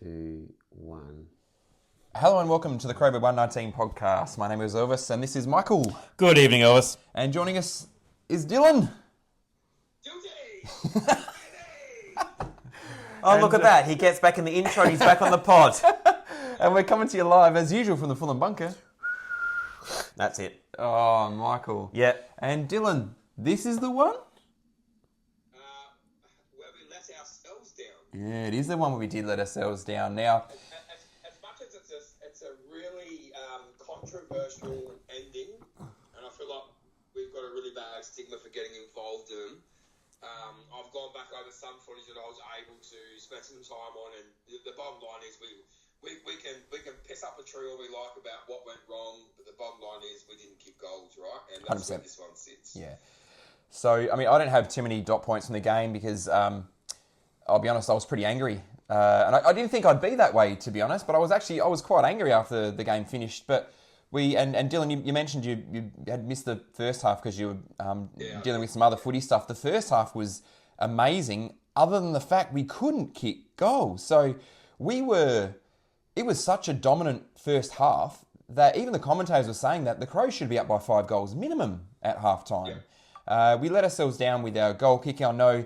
2, 1. Hello and welcome to the Crover 119 podcast. My name is Elvis and this is Michael. Good evening, Elvis. And joining us is Dylan. Oh, look at that. He gets back in the intro and he's back on the pod. And we're coming to you live as usual from the Fulham Bunker. That's it. Oh, Michael. Yeah. And Dylan, this is the one? Where we let ourselves down. Yeah, it is the one where we did let ourselves down. Now, As much as it's a really controversial ending, and I feel like we've got a really bad stigma for getting involved in them. I've gone back over some footage that I was able to spend some time on, and the bottom line is we can piss up a tree all we like about what went wrong, but the bottom line is we didn't kick goals, right? And that's 100%. where this one sits. yeah. So, I mean, I don't have too many dot points from the game because, I'll be honest, I was pretty angry. And I didn't think I'd be that way, to be honest, but I was quite angry after the game finished. But and Dylan, you mentioned you had missed the first half because you were dealing with some other footy stuff. The first half was amazing, other than the fact we couldn't kick goals. So it was such a dominant first half that even the commentators were saying that the Crows should be up by 5 goals minimum at half-time. We let ourselves down with our goal kicking. I know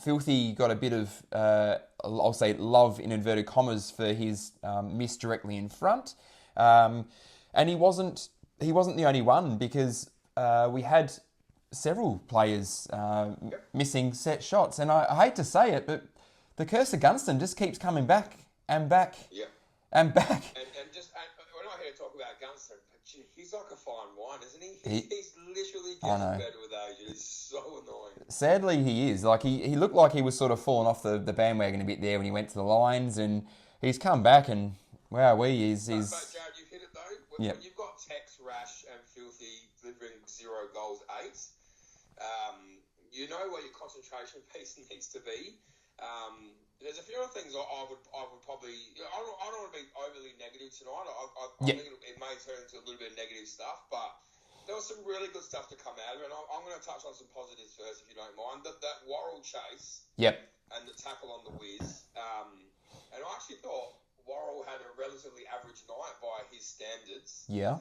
Filthy got a bit of, I'll say, love in inverted commas for his miss directly in front. And he wasn't the only one because we had several players missing set shots. And I hate to say it, but the curse of Gunston just keeps coming back and back and back. And we're not here to talk about Gunston, but gee, he's like a fine wine, isn't he? He's literally getting better with age. It is so annoying. Sadly, he is. Like he looked like he was sort of falling off the bandwagon a bit there when he went to the Lions, and he's come back and wow, But Jared, you've hit it though. When you've got Tex, Rash, and Filthy delivering 0 goals, 8, you know where your concentration piece needs to be. There's a few other things I would probably. I don't want to be overly negative tonight. I think it may turn into a little bit of negative stuff, but there was some really good stuff to come out of it. And I'm going to touch on some positives first, if you don't mind. That Worrell chase. Yep. And the tackle on the whiz. And I actually thought Worrell had a relatively average night by his standards. Yeah.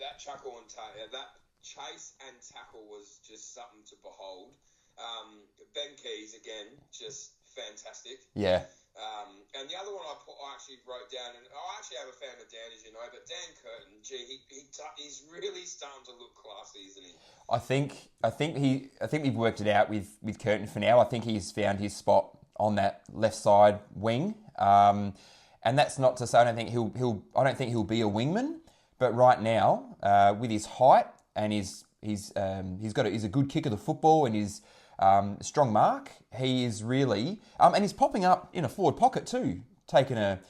That that chase and tackle was just something to behold. Ben Keys again, just fantastic. Yeah. And the other one I actually wrote down, and I actually have a fan of Dan, as you know, but Dan Curtin, he's really starting to look classy, isn't he? I think we've worked it out with Curtin for now. I think he's found his spot on that left side wing. And that's not to say I don't think he'll be a wingman, but right now, with his height and he's a good kick of the football and his strong mark, he is really and he's popping up in a forward pocket too, taking a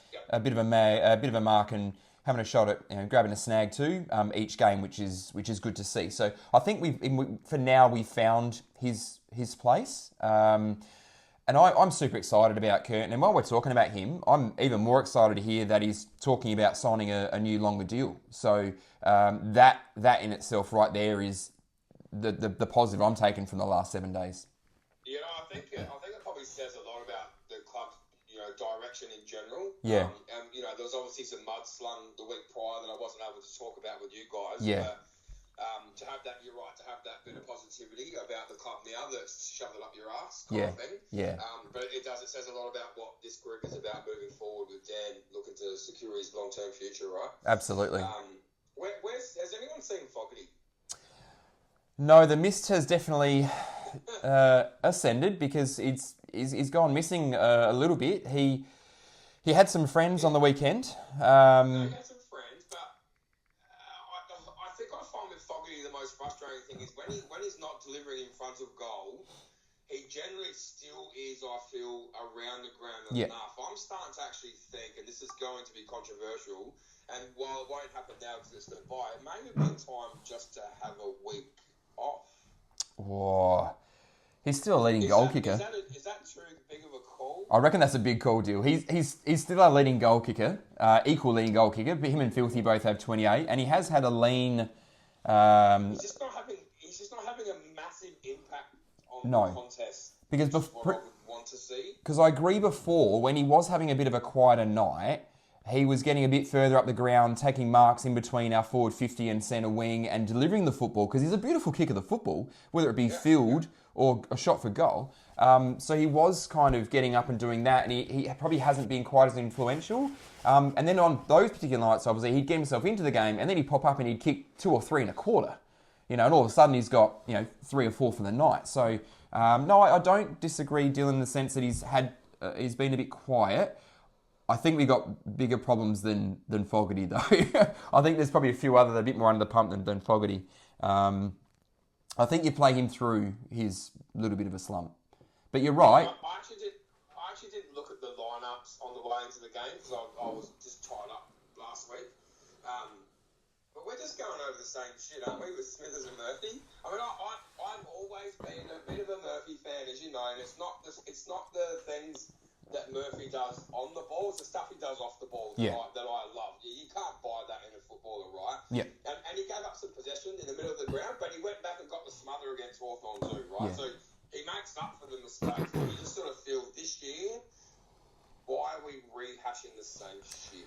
bit of a mark and having a shot at grabbing a snag too each game, which is good to see. So I think we've found his place. And I'm super excited about Curtin. And while we're talking about him, I'm even more excited to hear that he's talking about signing a new longer deal. So that in itself right there is the positive I'm taking from the last 7 days. You know, I think it probably says a lot about the club's direction in general. Yeah. There was obviously some mudslung the week prior that I wasn't able to talk about with you guys. Yeah. But, to have that, you're right, to have that bit of positivity about the club now that's shoved it up your ass kind of thing. Yeah. But it says a lot about what this group is about moving forward with Dan looking to secure his long-term future, right? Absolutely. Has anyone seen Fogarty? No, the mist has definitely ascended because he's gone missing a little bit. He had some friends on the weekend. He had some friends, but I think I find with Fogarty the most frustrating thing is when he's not delivering in front of goal, he generally still is, I feel, around the ground enough. I'm starting to actually think, and this is going to be controversial, and while it won't happen now because it's Dubai, it may have been time just to have a week off. Whoa. He's still a leading goal kicker. Is that too big of a call? I reckon that's a big call, Deal. He's still a leading goal kicker, equal leading goal kicker. But him and Filthy both have 28, and he has had a lean. He's just not having a massive impact on the contest. Because what I would want want to see. Because I agree before, when he was having a bit of a quieter night, he was getting a bit further up the ground, taking marks in between our forward 50 and centre wing and delivering the football, because he's a beautiful kick of the football, whether it be filled or a shot for goal. So he was kind of getting up and doing that, and he probably hasn't been quite as influential. And then on those particular nights, obviously, he'd get himself into the game, and then he'd pop up and he'd kick 2 or 3 in a quarter. And all of a sudden he's got 3 or 4 for the night. So no, I don't disagree, Dylan, in the sense that he's been a bit quiet. I think we got bigger problems than Fogarty, though. I think there's probably a few other that are a bit more under the pump than Fogarty. I think you play him through his little bit of a slump. But you're right. I actually didn't look at the lineups on the way into the game because I was just tied up last week. But we're just going over the same shit, aren't we, with Smithers and Murphy? I mean, I've always been a bit of a Murphy fan, as you know, and it's not the things that Murphy does on the ball, it's the stuff he does off the ball that I love. You can't buy that in a footballer, right? Yeah. And he gave up some possession in the middle of the ground, but he went back and got the smother against Hawthorn too, right? Yeah. So he makes up for the mistakes. But you just sort of feel this year, why are we rehashing the same shit?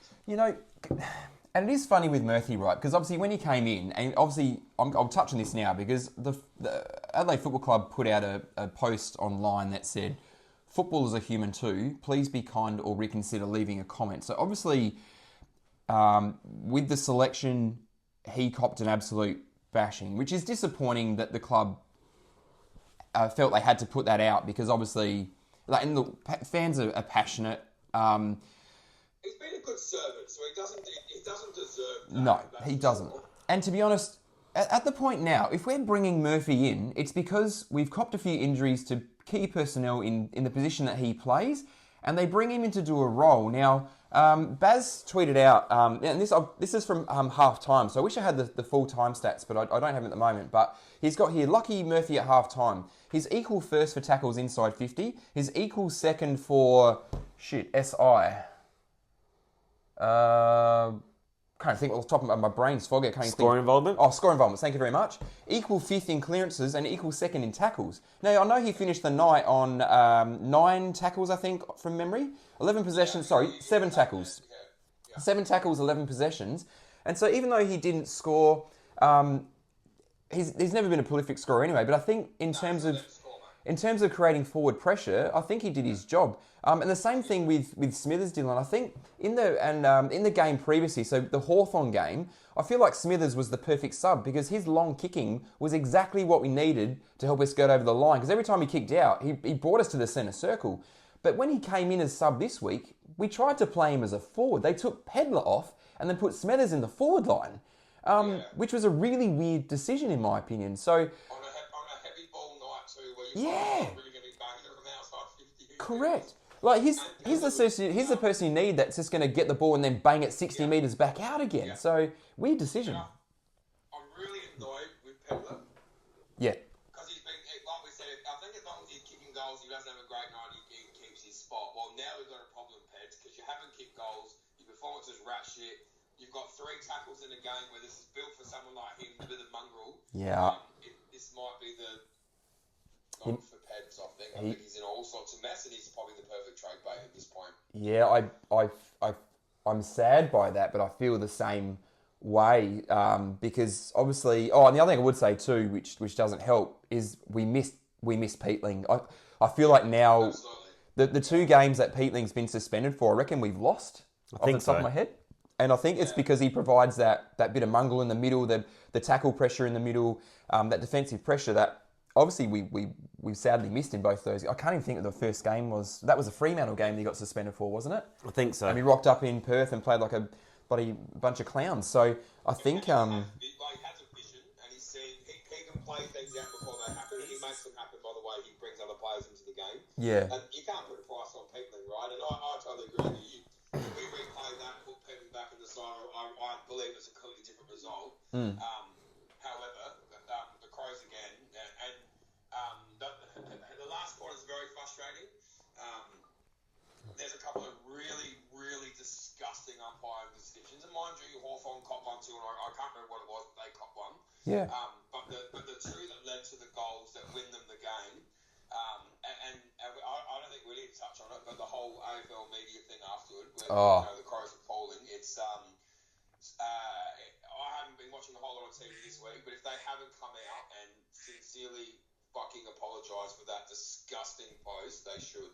And it is funny with Murphy, right? Because obviously when he came in, and obviously I'll touch on this now because the Adelaide Football Club put out a post online that said, "Footballers are human too. Please be kind or reconsider leaving a comment." So obviously, with the selection, he copped an absolute bashing, which is disappointing that the club felt they had to put that out because obviously, and the fans are passionate. He's been a good servant, so he doesn't deserve that. No, he doesn't. And to be honest, at the point now, if we're bringing Murphy in, it's because we've copped a few injuries to key personnel in the position that he plays, and they bring him in to do a role. Now, Baz tweeted out, and this is from half time, so I wish I had the full time stats, but I don't have it at the moment. But he's got here, Lockie Murphy at half time. He's equal first for tackles inside 50. He's equal second for, SI. Can't think off the top of my brain's foggy. Score involvement? Oh, score involvement. Thank you very much. Equal fifth in clearances and equal second in tackles. Now, I know he finished the night on 9 tackles, I think, from memory. 11 possessions. 7 tackles. 7 tackles, 11 possessions. And so even though he didn't score, he's never been a prolific scorer anyway. But I think in terms of creating forward pressure, I think he did his job. And the same thing with Smithers, Dylan. I think in the game previously, so the Hawthorn game, I feel like Smithers was the perfect sub because his long kicking was exactly what we needed to help us get over the line. Because every time he kicked out, he brought us to the centre circle. But when he came in as sub this week, we tried to play him as a forward. They took Pedler off and then put Smithers in the forward line, which was a really weird decision in my opinion. So on a heavy ball night too, where you're really going to be banging it from outside 50. Correct. Like he's the person you need that's just going to get the ball and then bang it 60 metres back out again. Yeah. So weird decision. I'm really annoyed with Pedler. Yeah. Because he's been, like we said, I think as long as he's kicking goals, he doesn't have a great night, he keeps his spot. Well, now we've got a problem, Peds, because you haven't kicked goals, your performance is rat shit. You've got 3 tackles in a game where this is built for someone like him with a mongrel. Yeah. This might be the not for Peds, I think. I think he's in all sorts of mess, and he's probably the perfect trade bait at this point. Yeah, I'm sad by that, but I feel the same way because obviously. Oh, and the other thing I would say too, which doesn't help, is we missed Peatling. I feel like now the 2 games that Peatling's been suspended for, I reckon we've lost. Off the top of my head. And I think it's because he provides that bit of mungle in the middle, the tackle pressure in the middle, that defensive pressure that obviously we sadly missed in both those. I can't even think that the first game was a Fremantle game that he got suspended for, wasn't it? I think so. And he rocked up in Perth and played like a bloody bunch of clowns. So I think he has a vision, and he's seen he can play things out before they happen, and he makes them happen by the way he brings other players into the game. Yeah. And you can't put a price on Peatling, right? And I totally agree with you. If we replay that, put Peatling back in the side, I believe it's a completely different result. However, the Crows again, and the last quarter is very frustrating. There's a couple of really, really disgusting umpire decisions, and mind you, Hawthorn cop one too, and I can't remember what it was, but they cop one. Yeah. But the 2 that led to the goals that win them the game, and I don't think we Oh. The Crows are falling. It's I haven't been watching a whole lot of TV this week, but if they haven't come out and sincerely fucking apologise for that disgusting post, they should.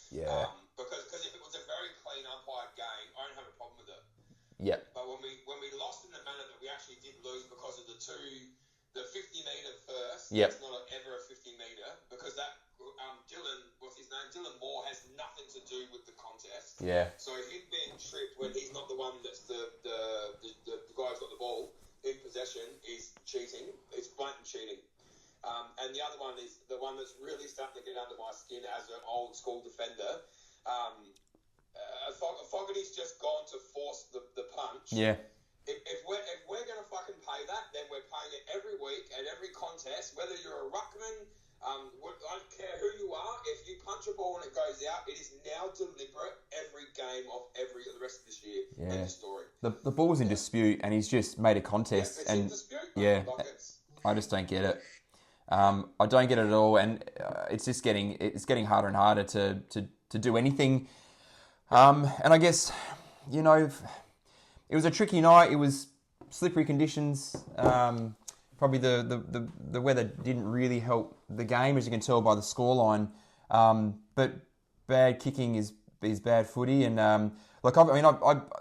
Yeah. Because if it was a very clean umpired game, I don't have a problem with it. Yeah. But when we lost in the manner that we actually did lose because of the 50 metre first, Yep. it's not ever a 50 metre, because that Dylan, what's his name? Dylan Moore has nothing to do with the contest. Yeah. So him being tripped when he's not the one that's the guy who's got the ball in possession is cheating. It's blatant cheating. And the other one is the one that's really starting to get under my skin as an old school defender. Fogarty's just gone to force the punch. Yeah. If we're going to fucking pay that, then we're paying it every week at every contest, whether you're a ruckman. I don't care who you are. If you punch a ball and it goes out, it is now deliberate every game of the rest of this year. Yeah. End of story. The ball's in dispute, and he's just made a contest. It's and in dispute. yeah, Like I just don't get it. I don't get it at all, and it's just getting harder and harder to do anything. And I guess, you know, it was a tricky night. It was slippery conditions. Probably the weather didn't really help the game, as you can tell by the scoreline. But bad kicking is bad footy, and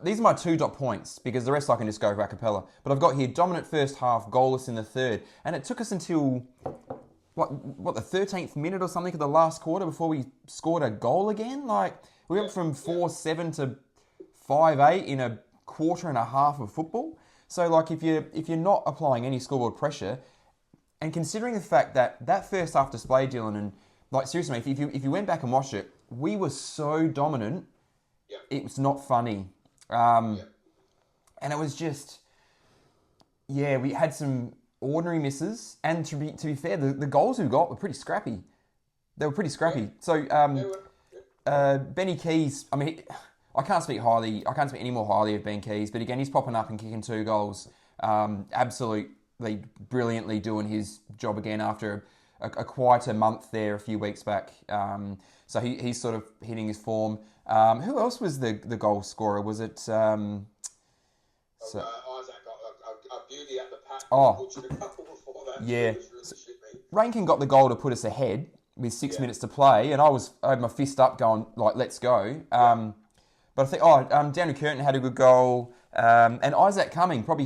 these are my 2 dot points, because the rest I can just go a cappella. But I've got here dominant first half, goalless in the third, and it took us until the 13th minute or something of the last quarter before we scored a goal again. Like, we went from 4-7 to 5-8 in a quarter and a half of football. So, like, if you're not applying any scoreboard pressure, and considering the fact that first half display, Dylan, and like, seriously, mate, if you went back and watched it, we were so dominant. Yeah. It was not funny. And it was just, we had some ordinary misses, and to be fair, the goals we got were pretty scrappy. They were pretty scrappy. Yeah. So Benny Keys, I mean, I can't speak any more highly of Ben Keys, but again, he's popping up and kicking 2 goals. Absolutely brilliantly doing his job again after a quieter month there a few weeks back. So he's sort of hitting his form. Who else was the goal scorer? Was it... Isaac got a beauty at the pack. Oh. A couple before that. Yeah. Really shit me. Rankin got the goal to put us ahead with 6 minutes to play, and I had my fist up going, like, let's go. But I think, Daniel Curtin had a good goal, and Isaac Cumming, probably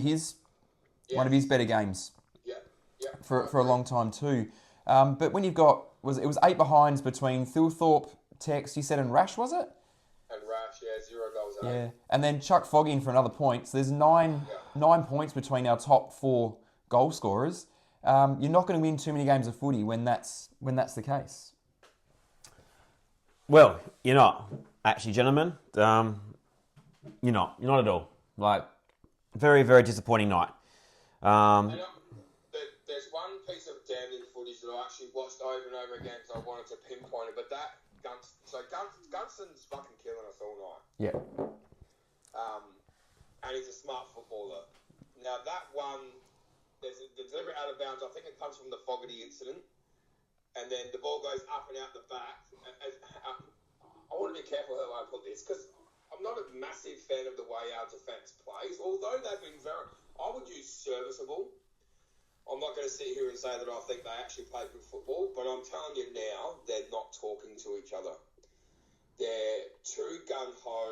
one of his better games for a long time too. But when you've got, it was 8 behinds between Thilthorpe, Tex, you said, and Rash, was it? And Rash, 0 goals. Yeah, and then Chuck Foggy in for another point. So there's 9 points between our top 4 goal scorers. You're not going to win too many games of footy when that's the case. Well, you're not. Actually, gentlemen, you're not. You're not at all. Like, very, very disappointing night. There's one piece of damning footage that I actually watched over and over again because I wanted to pinpoint it, but Gunston's fucking killing us all night. Yeah. And he's a smart footballer. Now that one, there's a deliberate out of bounds. I think it comes from the Fogarty incident, and then the ball goes up and out the back. I want to be careful how I put this, because I'm not a massive fan of the way our defence plays, although they've been I would use serviceable. I'm not going to sit here and say that I think they actually play good football, but I'm telling you now, they're not talking to each other. They're too gung-ho,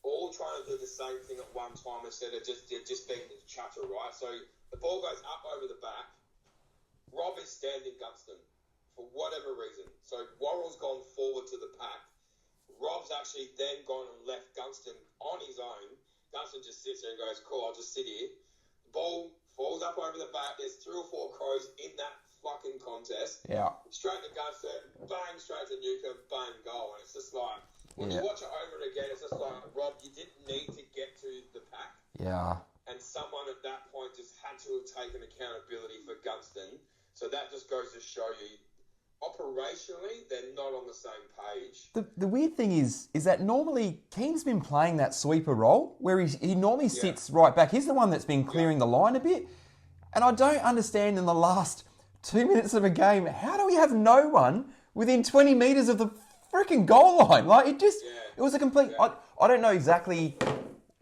all trying to do the same thing at one time instead of just being chatter, right? So the ball goes up over the back. Rob is standing Gunston for whatever reason. So Worrell's gone forward to the pack. Rob's actually then gone and left Gunston on his own. Gunston just sits there and goes, cool, I'll just sit here. The ball falls up over the back. There's 3 or 4 Crows in that fucking contest. Yeah. Straight to Gunston, bang, straight to Newcomb, bang, goal. And it's just like, when you watch it over and again, it's just like, Rob, you didn't need to get to the pack. Yeah. And someone at that point just had to have taken accountability for Gunston. So that just goes to show you, operationally, they're not on the same page. The weird thing is that normally Keane's been playing that sweeper role where he normally sits right back. He's the one that's been clearing the line a bit. And I don't understand in the last 2 minutes of a game, how do we have no one within 20 metres of the freaking goal line? Like, it was a complete... I don't know exactly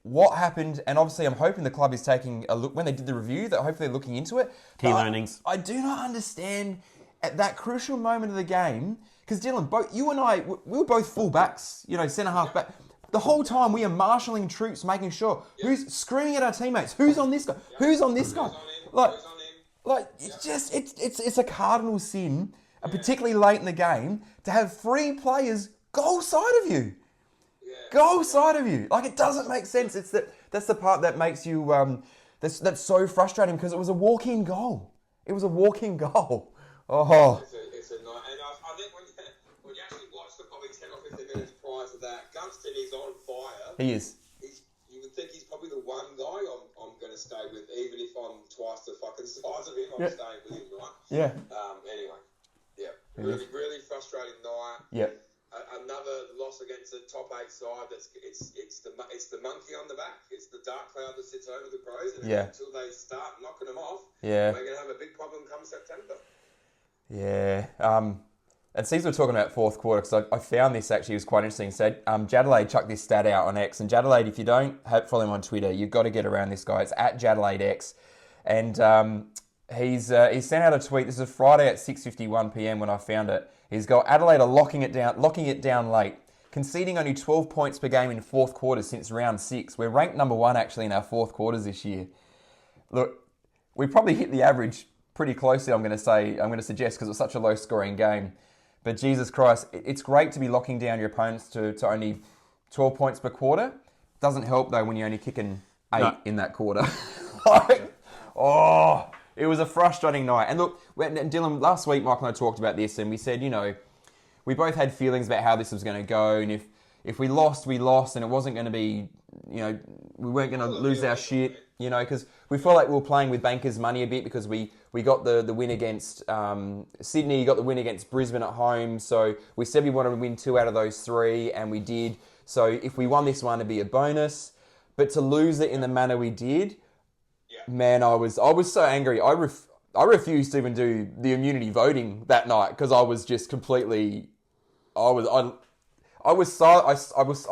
what happened, and obviously I'm hoping the club is taking a look, when they did the review, that hopefully they're looking into it. Key learnings. I do not understand at that crucial moment of the game, because Dylan, both you and I, we were both full backs, centre half back. The whole time we are marshalling troops, making sure who's screaming at our teammates, who's on this guy, who's on this guy. Like it's a cardinal sin, particularly late in the game, to have 3 players goal side of you. Goal side of you. Like, it doesn't make sense. That's the part that makes you that's so frustrating, because it was a walk-in goal. It was a walk-in goal. Oh. It's a night, and I think when you actually watch the probably 10 or 15 minutes prior to that, Gunston is on fire. He is. You would think he's probably the one guy I'm going to stay with, even if I'm twice the fucking size of him. I'm staying with him, right? Yeah. Anyway, really, really frustrating night. Yeah. Another loss against the top 8 side. It's the monkey on the back. It's the dark cloud that sits over the Crows. And until they start knocking them off, we're going to have a big problem come September. Yeah. And C's were talking about fourth quarter, because I found this actually was quite interesting. So Jadelaide chucked this stat out on X, and Jadelaide, if you don't follow him on Twitter, you've got to get around this guy. It's at JadelaideX, and he's sent out a tweet. This is Friday at 6:51 p.m. when I found it. He's got Adelaide are locking it down late, conceding only 12 points per game in fourth quarters since round 6. We're ranked number 1 actually in our fourth quarters this year. Look, we probably hit the average pretty closely, I'm going to suggest, because it was such a low scoring game. But Jesus Christ, it's great to be locking down your opponents to only 12 points per quarter. Doesn't help though when you're only kicking 8 in that quarter. It was a frustrating night. And look, Dylan, last week Michael and I talked about this, and we said, we both had feelings about how this was going to go, and if we lost, we lost, and it wasn't going to be, we weren't going to lose our shit, because we felt like we were playing with bankers' money a bit, because we got the win against Sydney, got the win against Brisbane at home, so we said we wanted to win 2 out of those 3, and we did. So if we won this one, it'd be a bonus. But to lose it in the manner we did, man, I was so angry. I refused to even do the immunity voting that night, because I was just completely. I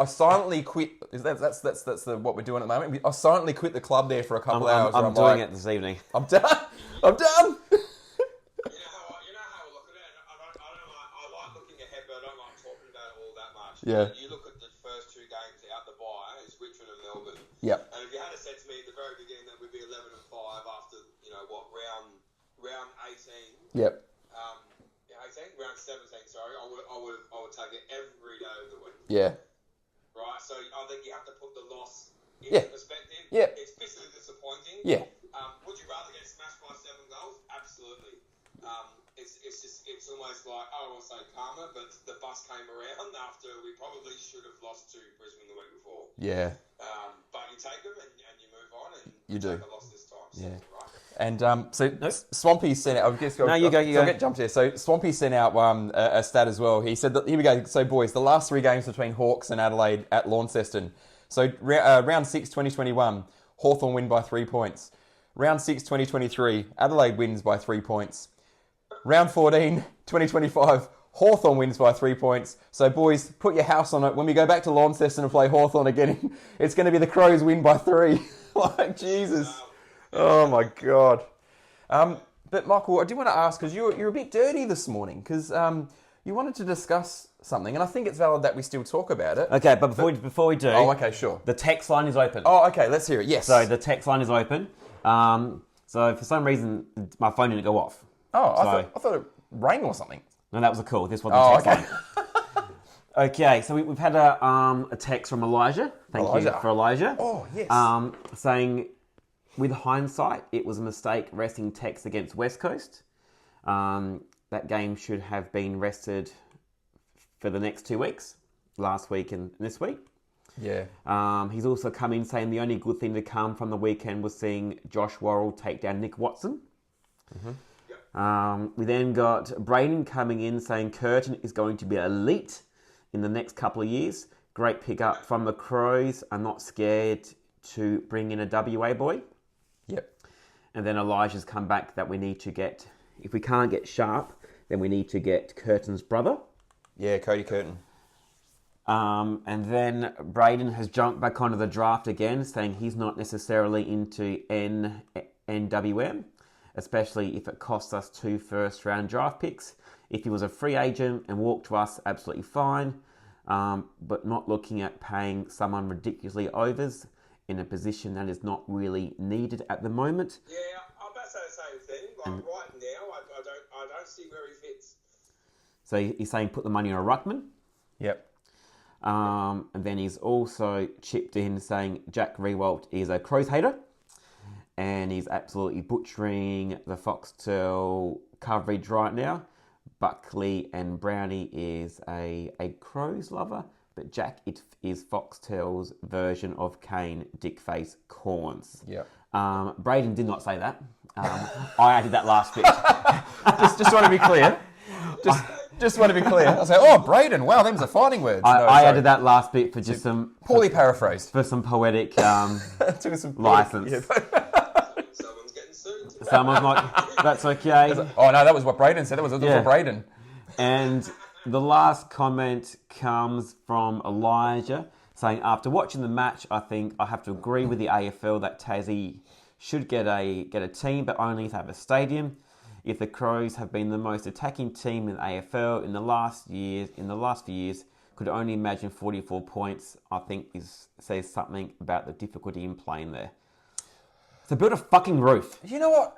silently quit. That's what we're doing at the moment. I silently quit the club there for a couple of hours. I'm doing it this evening. I'm done. I'm done. You know how I look at it. I like looking ahead, but I don't like talking about it all that much. Yeah. You look at the first 2 games out the bye. It's Richmond and Melbourne. Yep. And if you had said to me at the very beginning that we'd be 11-5 after round 18. Yep. 18, round 17. Sorry, I would take it every day of the week. Yeah. Right. So I think you have to put the loss into perspective. Yeah. It's bitterly disappointing. Yeah. Would you rather get smashed by 7 goals? Absolutely. It's almost like, I don't want to say karma, but the bus came around after we probably should have lost to Brisbane the week before. Yeah. But you take them and you move on, and you do. take a loss this time. So, Yeah. right? And Swampy sent out. You go. I'll get jumped here. So Swampy sent out a stat as well. He said that, here we go. So boys, the last 3 games between Hawks and Adelaide at Launceston. So round 6, 2021, Hawthorn win by 3 points. Round 6, 2023, Adelaide wins by 3 points. Round 14, 2025, Hawthorn wins by 3 points. So boys, put your house on it. When we go back to Launceston and play Hawthorn again, it's going to be the Crows win by 3. Like, Jesus. Oh my God. But Michael, I do want to ask, because you're a bit dirty this morning, because you wanted to discuss something, and I think it's valid that we still talk about it. Okay, but before we do... Oh, okay, sure. The text line is open. Oh, okay, let's hear it, yes. So the text line is open. So for some reason, my phone didn't go off. Oh, I thought it rang or something. No, that was a call. This wasn't the text line. Okay, so we've had a text from Elijah. Thank you for Elijah. Oh, yes. Saying, with hindsight, it was a mistake resting Tex against West Coast. That game should have been rested for the next 2 weeks, last week and this week. Yeah. He's also come in saying the only good thing to come from the weekend was seeing Josh Worrell take down Nick Watson. Mm-hmm. We then got Braden coming in saying Curtin is going to be elite in the next couple of years. Great pickup from the Crows. Are not scared to bring in a WA boy. Yep. And then Elijah's come back that we need to get, if we can't get Sharp, then we need to get Curtin's brother. Yeah, Cody Curtin. And then Braden has jumped back onto the draft again, saying he's not necessarily into NWM, especially if it costs us 2 first-round draft picks. If he was a free agent and walked to us, absolutely fine, but not looking at paying someone ridiculously overs in a position that is not really needed at the moment. Yeah, I'm about to say the same thing. Like right now, I don't see where he fits. So he's saying put the money on a ruckman. Yep. And then he's also chipped in saying Jack Riewoldt is a Crows hater, and he's absolutely butchering the Foxtel coverage right now. Buckley and Brownie is a Crows lover, but Jack is Foxtel's version of Kane, Dickface, Corns. Yep. Braden did not say that. I added that last bit. Just want to be clear. Just want to be clear. I say, oh, Braden, wow, them's are fighting words. I added that last bit for just some... Poorly paraphrased. For some poetic Took some license. Someone's getting sued. Someone's like, that's okay. Oh, no, that was what Braden said. That was for Braden. And the last comment comes from Elijah, saying, after watching the match, I think I have to agree with the AFL that Tassie should get a team, but only to have a stadium. If the Crows have been the most attacking team in the AFL in the last few years, could only imagine 44 points. I think this says something about the difficulty in playing there. So build a fucking roof. You know what?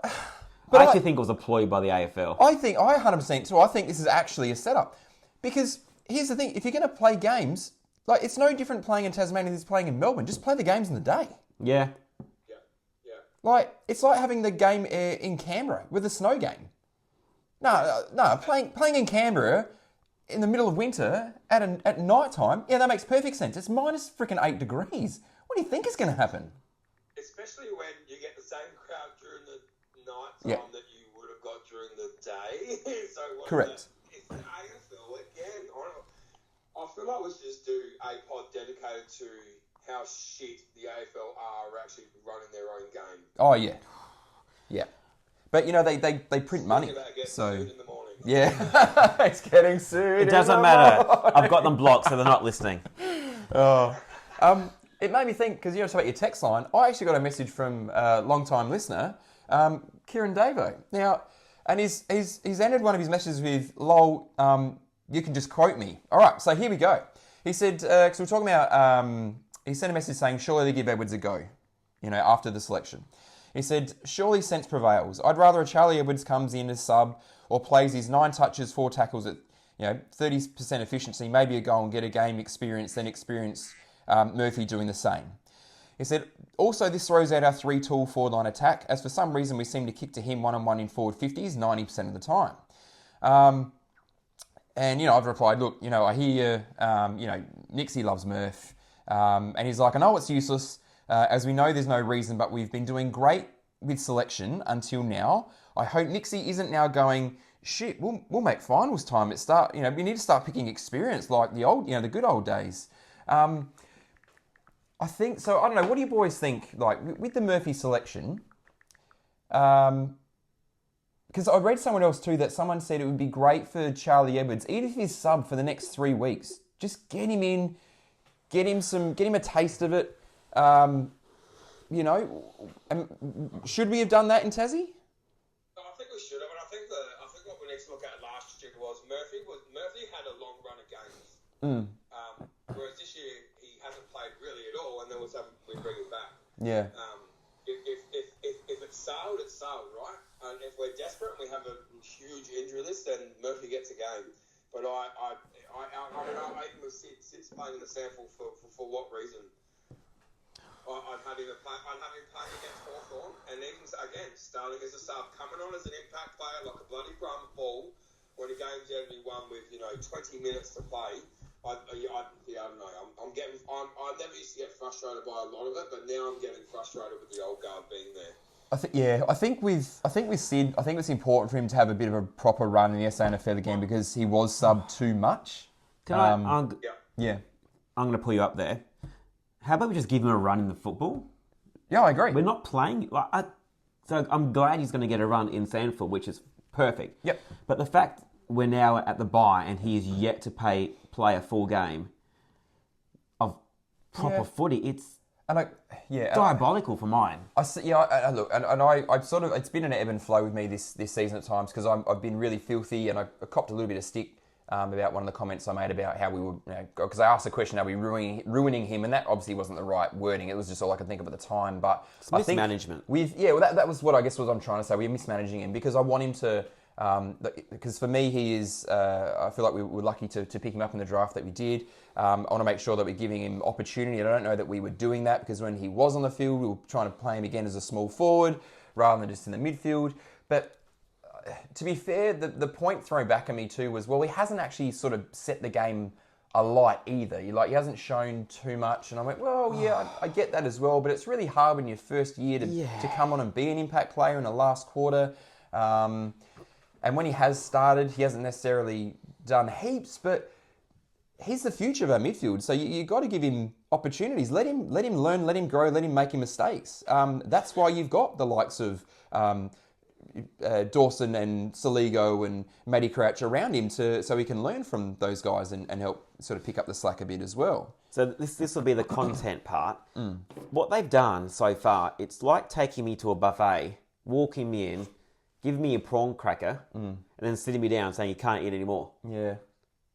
I actually think it was a ploy by the AFL. I 100% too. I think this is actually a setup. Because here's the thing, if you're going to play games, like it's no different playing in Tasmania than playing in Melbourne. Just play the games in the day. Yeah. Like, it's like having the game in Canberra with a snow game. No, playing in Canberra in the middle of winter at night time, yeah, that makes perfect sense. It's minus freaking 8 degrees. What do you think is going to happen? Especially when you get the same crowd during the night time that you would have got during the day. So correct. It's the AFL again. I feel like we should just do a pod dedicated to how shit the AFL are actually running their own game. Oh, yeah. Yeah. But, you know, they print money. So, in the morning. Yeah. It's getting sued. It doesn't matter. I've got them blocked, so they're not listening. It made me think, because you know about your text line, I actually got a message from a long-time listener, Kieran Davo. Now, and he's ended one of his messages with, lol, you can just quote me. All right, so here we go. He said, because we're talking about, he sent a message saying, surely they give Edwards a go, you know, after the selection. He said, surely sense prevails. I'd rather a Charlie Edwards comes in as sub or plays his 9 touches, 4 tackles at, 30% efficiency, maybe a goal and get a game experience than experience Murphy doing the same. He said, also this throws out our 3-tool forward line attack, as for some reason we seem to kick to him one-on-one in forward 50s 90% of the time. And, I've replied, look, I hear you, Nixie loves Murph. And he's like, I know it's useless. As we know, there's no reason, but we've been doing great with selection until now. I hope Nixie isn't now going, shit, we'll make finals time at start. We need to start picking experience like the old, the good old days. I think, so I don't know, what do you boys think, like, with the Murphy selection? Because I read someone else too, that someone said it would be great for Charlie Edwards, even if he's sub for the next 3 weeks, just get him in, get him a taste of it. Should we have done that in Tassie? I think we should have, and I think what we need to look at last year was Murphy had a long run of games. Whereas this year he hasn't played really at all, and then we bring him back. Yeah. If it's sailed, it's sailed, right? And if we're desperate and we have a huge injury list, then Murphy gets a game. But I don't know. Even with Sid's playing in the sample for what reason? I'd have him playing against Hawthorn, and even again starting as a sub, coming on as an impact player like a bloody Brahma Ball when a game's going to be won with 20 minutes to play. I don't know. I never used to get frustrated by a lot of it, but now I'm getting frustrated with the old guard being there. I think with Sid, I think it's important for him to have a bit of a proper run in the SANFL again because he was sub too much. I'm going to pull you up there. How about we just give him a run in the football? Yeah, I agree. We're not playing. So I'm glad he's going to get a run in Sandford, which is perfect. Yep. But the fact we're now at the bye and he is yet to play a full game, proper footy. It's And yeah, diabolical for mine. I look, and I sort of, it's been an ebb and flow with me this season at times because I've been really filthy, and I copped a little bit of stick about one of the comments I made about how we were, because I asked the question, are we ruining him? And that obviously wasn't the right wording. It was just all I could think of at the time. But it's mismanagement. That was what I guess was I'm trying to say. We're mismanaging him because I want him to. Because for me, he is. I feel like we were lucky to pick him up in the draft that we did. I want to make sure that we're giving him opportunity. And I don't know that we were doing that because when he was on the field, we were trying to play him again as a small forward rather than just in the midfield. But to be fair, the point thrown back at me too was, well, he hasn't actually sort of set the game alight either. He hasn't shown too much. And I went, well, yeah, I get that as well. But it's really hard when your first year to come on and be an impact player in the last quarter. And when he has started, he hasn't necessarily done heaps, but he's the future of our midfield. So you got to give him opportunities. Let him learn, let him grow, let him make mistakes. That's why you've got the likes of Dawson and Saligo and Matty Crouch around him so he can learn from those guys and help sort of pick up the slack a bit as well. So this will be the content part. What they've done so far, it's like taking me to a buffet, walking me in, giving me a prawn cracker, and then sitting me down saying you can't eat anymore. Yeah.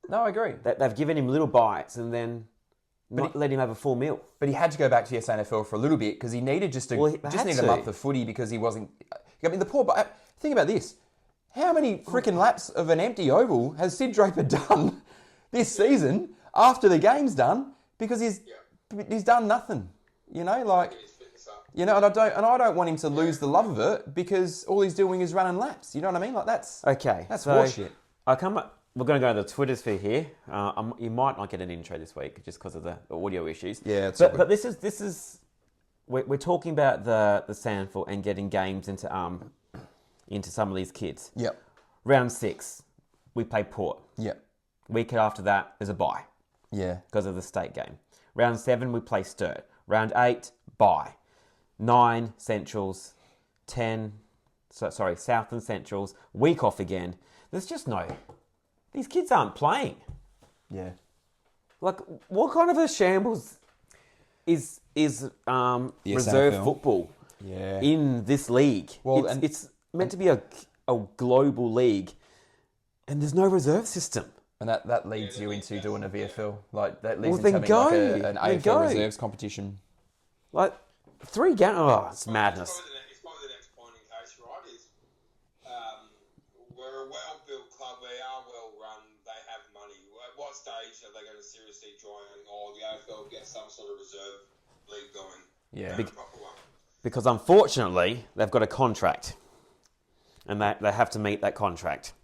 No, I agree. They've given him little bites and then not let him have a full meal. But he had to go back to SANFL for a little bit because he needed just needed a month of footy because he wasn't. I mean, think about this. How many freaking laps of an empty oval has Sid Draper done this season after the game's done? Because he's done nothing. And I don't want him to lose the love of it because all he's doing is running laps. You know what I mean? That's horseshit. We're going to go to the Twitter sphere here. You might not get an intro this week just because of the audio issues. Yeah, but this is we're talking about the SANFL and getting games into some of these kids. Yep. Round 6, we play Port. Yep. Week after that, there's a bye. Yeah. Because of the state game. Round 7, we play Sturt. Round 8, bye. 9, Centrals. 10, South and Centrals. Week off again. There's just no... These kids aren't playing. Yeah. Like, what kind of a shambles is reserve football in this league? Well, it's meant to be a global league, and there's no reserve system. And that leads you into doing a VFL. That leads into having an AFL reserves competition. 3 games. Oh, it's madness. It's probably the next point in case, right? Is we're a well-built club. We are well-run. They have money. At what stage are they going to seriously join, or the AFL get some sort of reserve league going? Yeah. Because unfortunately, they've got a contract, and they have to meet that contract.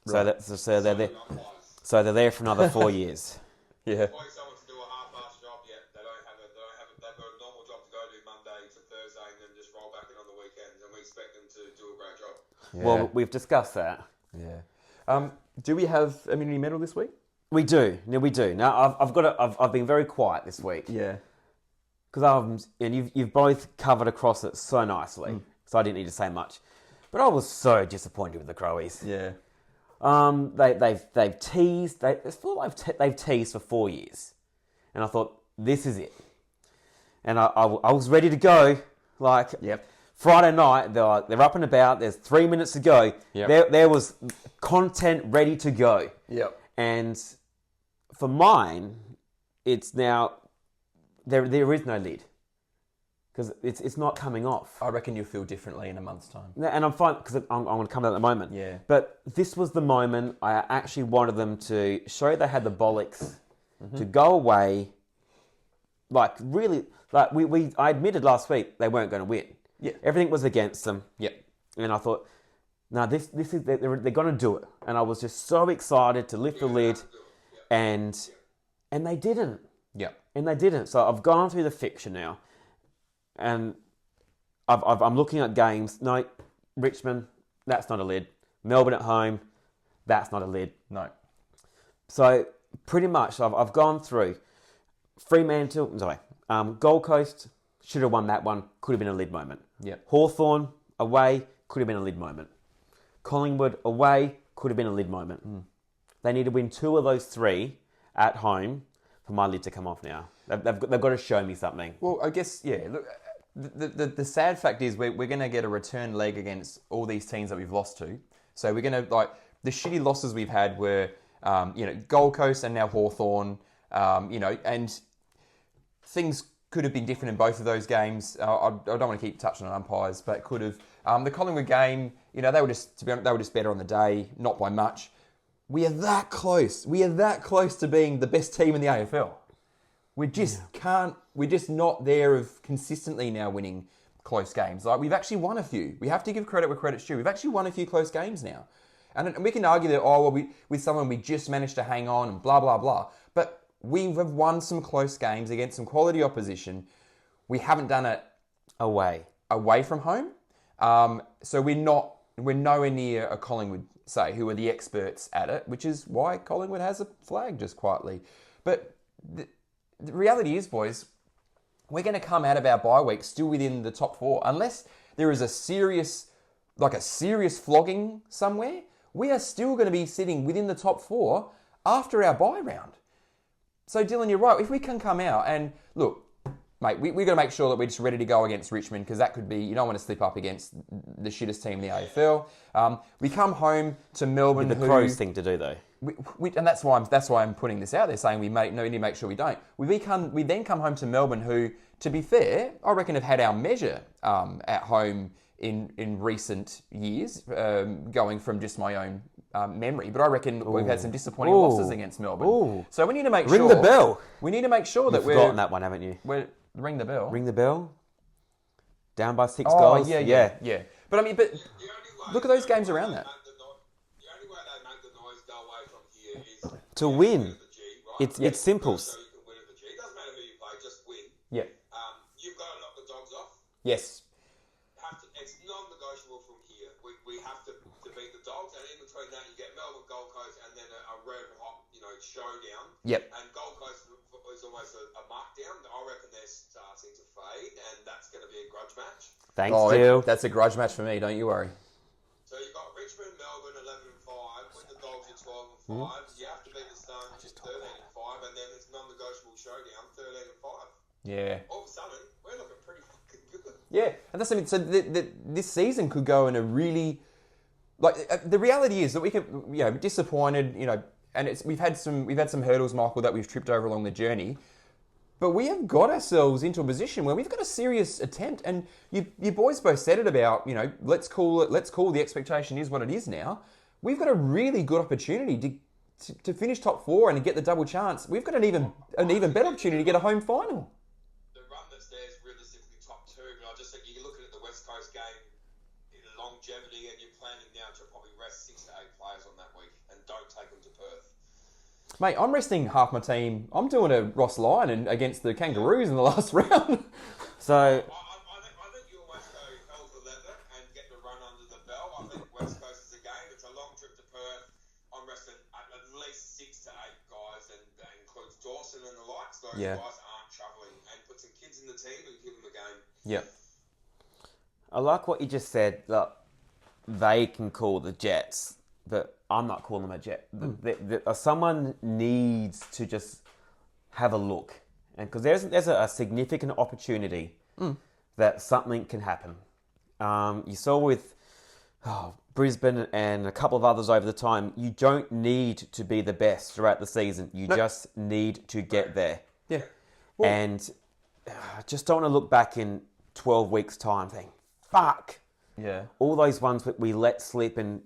Right. So they're there for another 4 years. Yeah. Employing someone to do a half-assed job yet. They've got a normal job to go do Monday to Thursday and then just roll back in on the weekends, and we expect them to do a great job. Yeah. Well, we've discussed that. Yeah. Do we have a Immunity Medal this week? We do. No, we do. Now I've been very quiet this week. Yeah. Because you've both covered across it so nicely, so I didn't need to say much. But I was so disappointed with the Crowies. Yeah. They've teased. They've teased for 4 years, and I thought this is it. And I was ready to go. Friday night, they're up and about. There's 3 minutes to go. Yep. There was content ready to go. Yep. And for mine, it's now there is no lid because it's not coming off. I reckon you'll feel differently in a month's time. And I'm fine because I'm going to come to that in a moment. Yeah. But this was the moment I actually wanted them to show they had the bollocks to go away. I admitted last week they weren't going to win. Yeah. Everything was against them. Yep. And I thought, no, this is they're going to do it. And I was just so excited to lift the lid, and they didn't. Yeah. And they didn't. So I've gone through the fixture now, and I'm looking at games. No, Richmond, that's not a lid. Melbourne at home, that's not a lid. No. So pretty much I've gone through Fremantle. Gold Coast should have won that one. Could have been a lid moment. Yep. Hawthorn away could have been a lid moment. Collingwood away could have been a lid moment. They need to win 2 of those 3 at home for my lid to come off now. They've got to show me something. Well, I guess, yeah. Look, the sad fact is we're going to get a return leg against all these teams that we've lost to. So we're going to, like, the shitty losses we've had were, Gold Coast and now Hawthorn, and things could have been different in both of those games. I don't want to keep touching on umpires, but could have. The Collingwood game, they were just better on the day, not by much. We are that close. We are that close to being the best team in the AFL. We just can't. We're just not there of consistently now winning close games. Like, we've actually won a few. We have to give credit where credit's due. We've actually won a few close games now, and we can argue that with someone we just managed to hang on and blah blah blah. But we have won some close games against some quality opposition. We haven't done it away from home. So we're nowhere near a Collingwood, say, who are the experts at it, which is why Collingwood has a flag just quietly. But the reality is, boys, we're going to come out of our bye week still within the top 4. Unless there is a serious flogging somewhere, we are still going to be sitting within the top 4 after our bye round. So, Dylan, you're right. If we can come out and, look, mate, we've got to make sure that we're just ready to go against Richmond, because that could be, you don't want to slip up against the shittest team in the AFL. We come home to Melbourne. The Crows thing to do, though. And that's why I'm putting this out there, saying we need to make sure we don't. We then come home to Melbourne, who, to be fair, I reckon have had our measure at home in recent years, going from just my own memory. But I reckon we've had some disappointing losses against Melbourne. So we need to make sure. Ring the bell. We need to make sure that You've forgotten that one, haven't you? Ring the bell. Ring the bell. Down by 6 goals. Yeah. But I mean, look at those games around that. The only way they make the noise go away from here is to win. G, right? It's simple. So you can win at the G. It doesn't matter who you play, just win. Yeah. You've got to knock the dogs off. Yes. It's non-negotiable from here. We have to beat the dogs, and in between that, you get Melbourne, Gold Coast, and then a red hot, showdown. Yep. And Gold Coast is almost a markdown. I reckon they're starting to fade, and that's going to be a grudge match. Thanks, Jill. That's a grudge match for me. Don't you worry. So you've got Richmond, Melbourne, 11-5. With the Dogs at 12-5. You have to beat the Stones at 13-5, and then it's non-negotiable showdown 13-5. Yeah. All of a sudden, we're looking pretty fucking good. Yeah, and that's something. So this season could go in a really, the reality is that we can, be disappointed, and we've had some hurdles, Michael, that we've tripped over along the journey. But we have got ourselves into a position where we've got a serious attempt, and you boys both said it about, let's call the expectation is what it is now. We've got a really good opportunity to finish top 4 and get the double chance. We've got an even better opportunity to get a home final. The run that's there is realistically top 2, but I just think you're looking at the West Coast game in longevity, and you're planning now to probably rest 6 to 8 players on that week and don't take them to Perth. Mate, I'm resting half my team. I'm doing a Ross Lyon against the Kangaroos in the last round. So I think you almost go hell for leather and get the run under the belt. I think West Coast is a game. It's a long trip to Perth. I'm resting at least 6 to 8 guys, and that includes Dawson and the likes. Those guys aren't travelling, and put some kids in the team and give them a game. Yeah. I like what you just said. That they can call the Jets, but I'm not calling them a Jet. Someone needs to just have a look, and because there's a significant opportunity that something can happen. You saw with Brisbane and a couple of others over the time. You don't need to be the best throughout the season. You just need to get there. Yeah. Well, and just don't want to look back in 12 weeks' time thinking, fuck. Yeah. All those ones that we let slip, and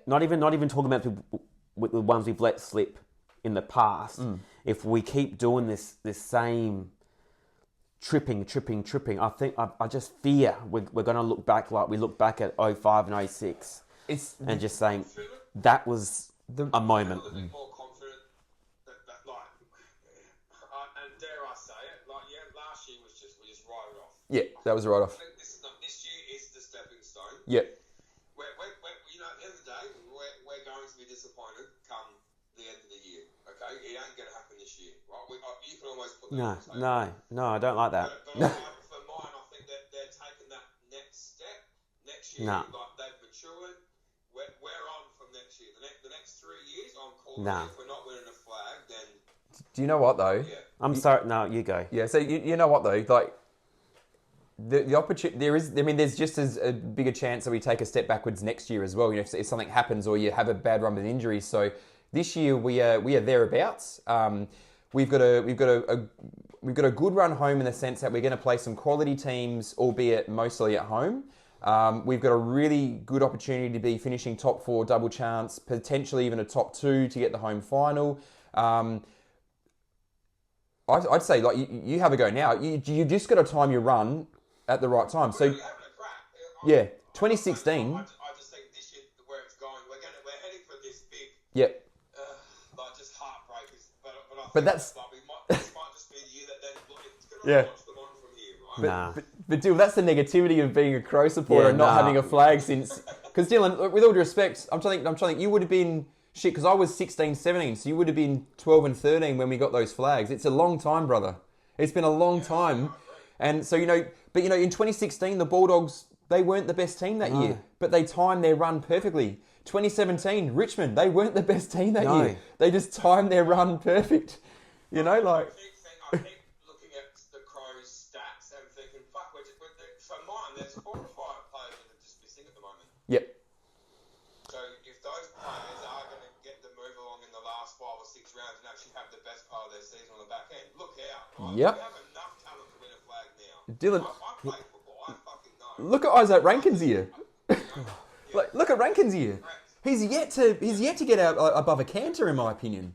not even talking about the ones we've let slip in the past. If we keep doing this same tripping, I think I just fear we're going to look back like we looked back at 05 and 06 and just saying that was a moment. A bit more confident that and dare I say it, last year was we just write it off. Yeah, that was a write-off. I think this year is the stepping stone. Yeah. We're at the end of the day, we're going to be disappointed come the end of the year. Okay, it ain't going to happen this year, right? You can almost put that. No, I don't like that. But for mine, I think that they're taking that next step next year. They've matured. We're on from next year. The next 3 years, I'm calling. If we're not winning a flag, then. Do you know what though? Yeah. I'm sorry. No, you go. Yeah, so you know what though, like the opportunity there is. I mean, there's just as a bigger chance that we take a step backwards next year as well. You know, if something happens or you have a bad run with injuries. So this year we are thereabouts. We've got a good run home in the sense that we're going to play some quality teams, albeit mostly at home. We've got a really good opportunity to be finishing top 4, double chance, potentially even a top 2 to get the home final. I'd say like you have a go now. You just got to time your run at the right time. So yeah, 2016. I just think this year where it's going, we're heading for this big. Yep. Like just heartbreakers. But that's. This might just be the year that then it's going to Yeah. launch them on from here, right? But Dylan, that's the negativity of being a Crow supporter and not having a flag since. Because Dylan, with all due respect, I'm trying to think you would have been shit because I was 16, 17, so you would have been 12 and 13 when we got those flags. It's a long time, brother. It's been a long time, and so but in 2016 the Bulldogs they weren't the best team that year, but they timed their run perfectly. 2017 Richmond they weren't the best team that year. They just timed their run perfect. You know, like. I keep looking at the Crows' stats and thinking, fuck, for mine, there's 4 or 5 players that are just missing at the moment. Yep. So if those players are going to get the move along in the last 5 or 6 rounds and actually have the best part of their season on the back end, look out. Right? Yep. We have enough talent to win a flag now. Dylan, I play football, I fucking know. look at Isaac Rankin's year. Like, look at Rankin's year. He's yet to get out above a canter, in my opinion.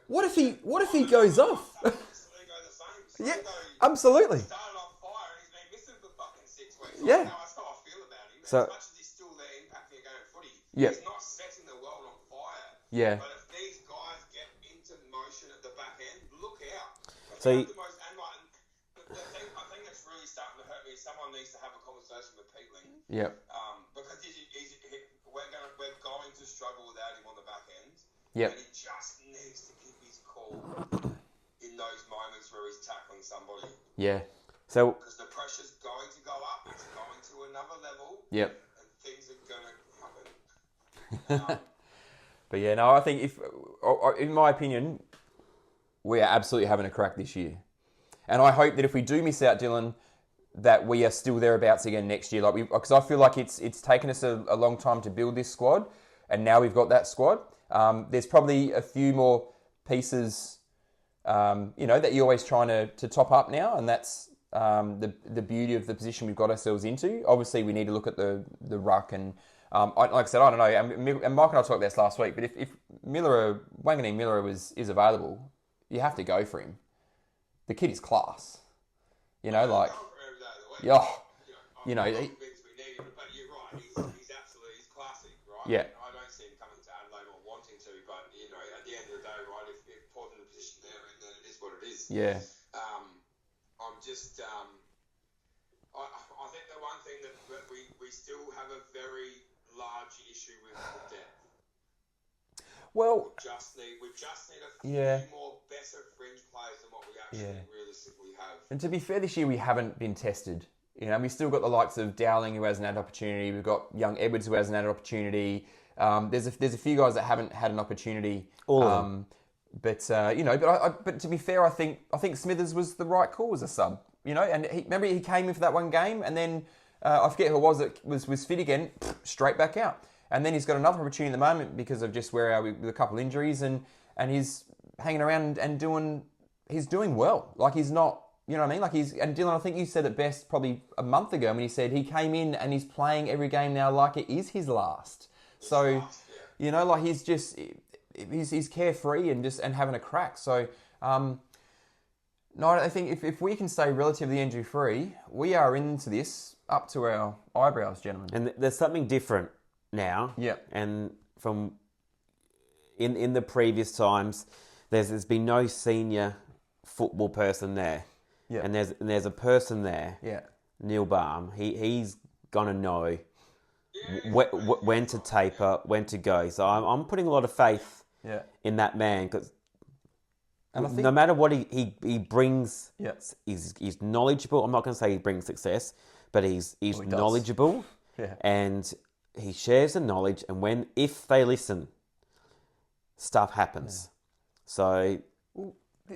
What if he goes off? Yeah, absolutely. Started on fire and he's been missing for fucking 6 weeks. Yeah. That's how I feel about him. So- As much as he's still there impacting a game of footy, Yeah. he's not setting the world on fire. Yeah. But if these guys get into motion at the back end, look out. So The thing that's really starting to hurt me is someone needs to have a conversation with Peatling. Yep. Because we're going to struggle without him on the back end. Yep. And he just needs to keep his cool in those moments where he's tackling somebody. Yeah. So Because the pressure's going to go up, it's going to another level, Yep. and things are going to happen. But yeah, no, I think in my opinion, we are absolutely having a crack this year, and I hope that if we do miss out, Dylan, that we are still thereabouts again next year. Because I feel like it's taken us a long time to build this squad, and now we've got that squad. There's probably a few more pieces, that you're always trying to top up now, and that's the beauty of the position we've got ourselves into. Obviously, we need to look at the ruck, and like I said, I don't know. And Mike and I talked about this last week, but if Wanganeen Miller is available, you have to go for him. The kid is class. Like, yeah, I'm not convinced we need him, but you're right. He's classy, right? Yeah. I don't see him coming to Adelaide or wanting to, but at the end of the day, right? If Paul's in the position there, then it is what it is. yeah, I'm just. I think the one thing that we still have a very large issue with the depth. well, We just need a few Yeah. more better fringe players than what we actually realistically have. and to be fair, this year we haven't been tested. We still got the likes of Dowling who hasn't had an opportunity. We've got young Edwards who hasn't had an opportunity. There's a few guys that haven't had an opportunity. All of them. But to be fair, I think Smithers was the right call as a sub. And remember he came in for that one game, and then I forget who it was that was fit again, straight back out. And then he's got another opportunity at the moment because of just where with a couple injuries, and he's hanging around and he's doing well. Like he's not, you know what I mean? Like and Dylan, I think you said it best probably a month ago when he said he came in and he's playing every game now like it is his last. So, like he's just he's carefree and having a crack. So, no, I think if we can stay relatively injury free, we are into this up to our eyebrows, gentlemen. and there's something different now. Yeah. And from in the previous times, there's been no senior football person there. Yeah. And there's a person there. Yeah. Neil Baum. He's gonna know when to taper, when to go. So I'm putting a lot of faith Yeah. in that man because And I think no matter what he brings, Yeah. he's knowledgeable. I'm not going to say he brings success, but he's he does. knowledgeable, Yeah. and he shares the knowledge. And if they listen, stuff happens. So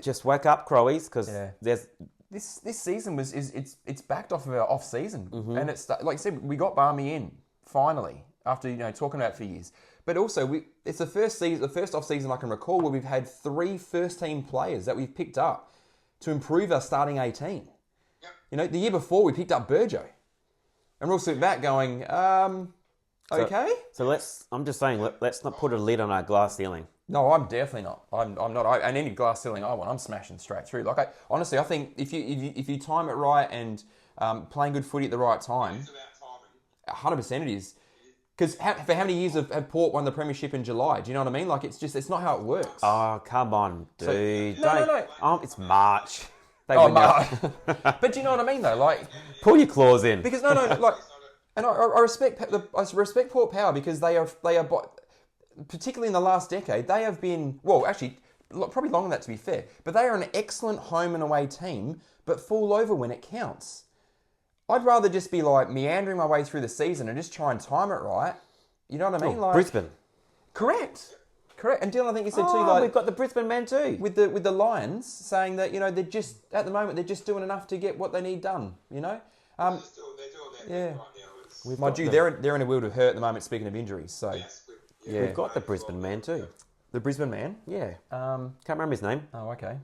Just wake up, Crowies, because Yeah. there's... This season it's backed off of our off season, Mm-hmm. and it's like you said, we got Barmy in finally after talking about it for years. But also, it's the first season, the first off season I can recall where we've had 3 first team players that we've picked up to improve our starting 18. Yep. The year before we picked up Burjo, and we're all sitting back going, okay. So I'm just saying, let's not put a lid on our glass ceiling. No, I'm definitely not. I'm not. And any glass ceiling I want, I'm smashing straight through. Like honestly, I think if you time it right and playing good footy at the right time, It's about timing. 100% it is. Because for how many years have Port won the premiership in July? Do you know what I mean? Like it's not how it works. Oh, come on, dude. No. It's March. They Oh, win Mark. your- But do you know what I mean though? Like Pull your claws in. because no, like, and I respect Port Power because they are particularly in the last decade they have been actually probably longer than that to be fair, but they are an excellent home and away team, but fall over when it counts. I'd rather just be like meandering my way through the season and just try and time it right. You know what I mean? Like Brisbane. correct. And Dylan, I think you said too, Oh, like we've got the Brisbane men too. with the Lions saying that they're just at the moment they're just doing enough to get what they need done. They're doing their thing Yeah. right now. It's, Mind you, they're in a world of hurt at the moment. Speaking of injuries, so yes, yeah. We've got the Brisbane man too. the Brisbane man. Yeah. Can't remember his name. Oh, okay.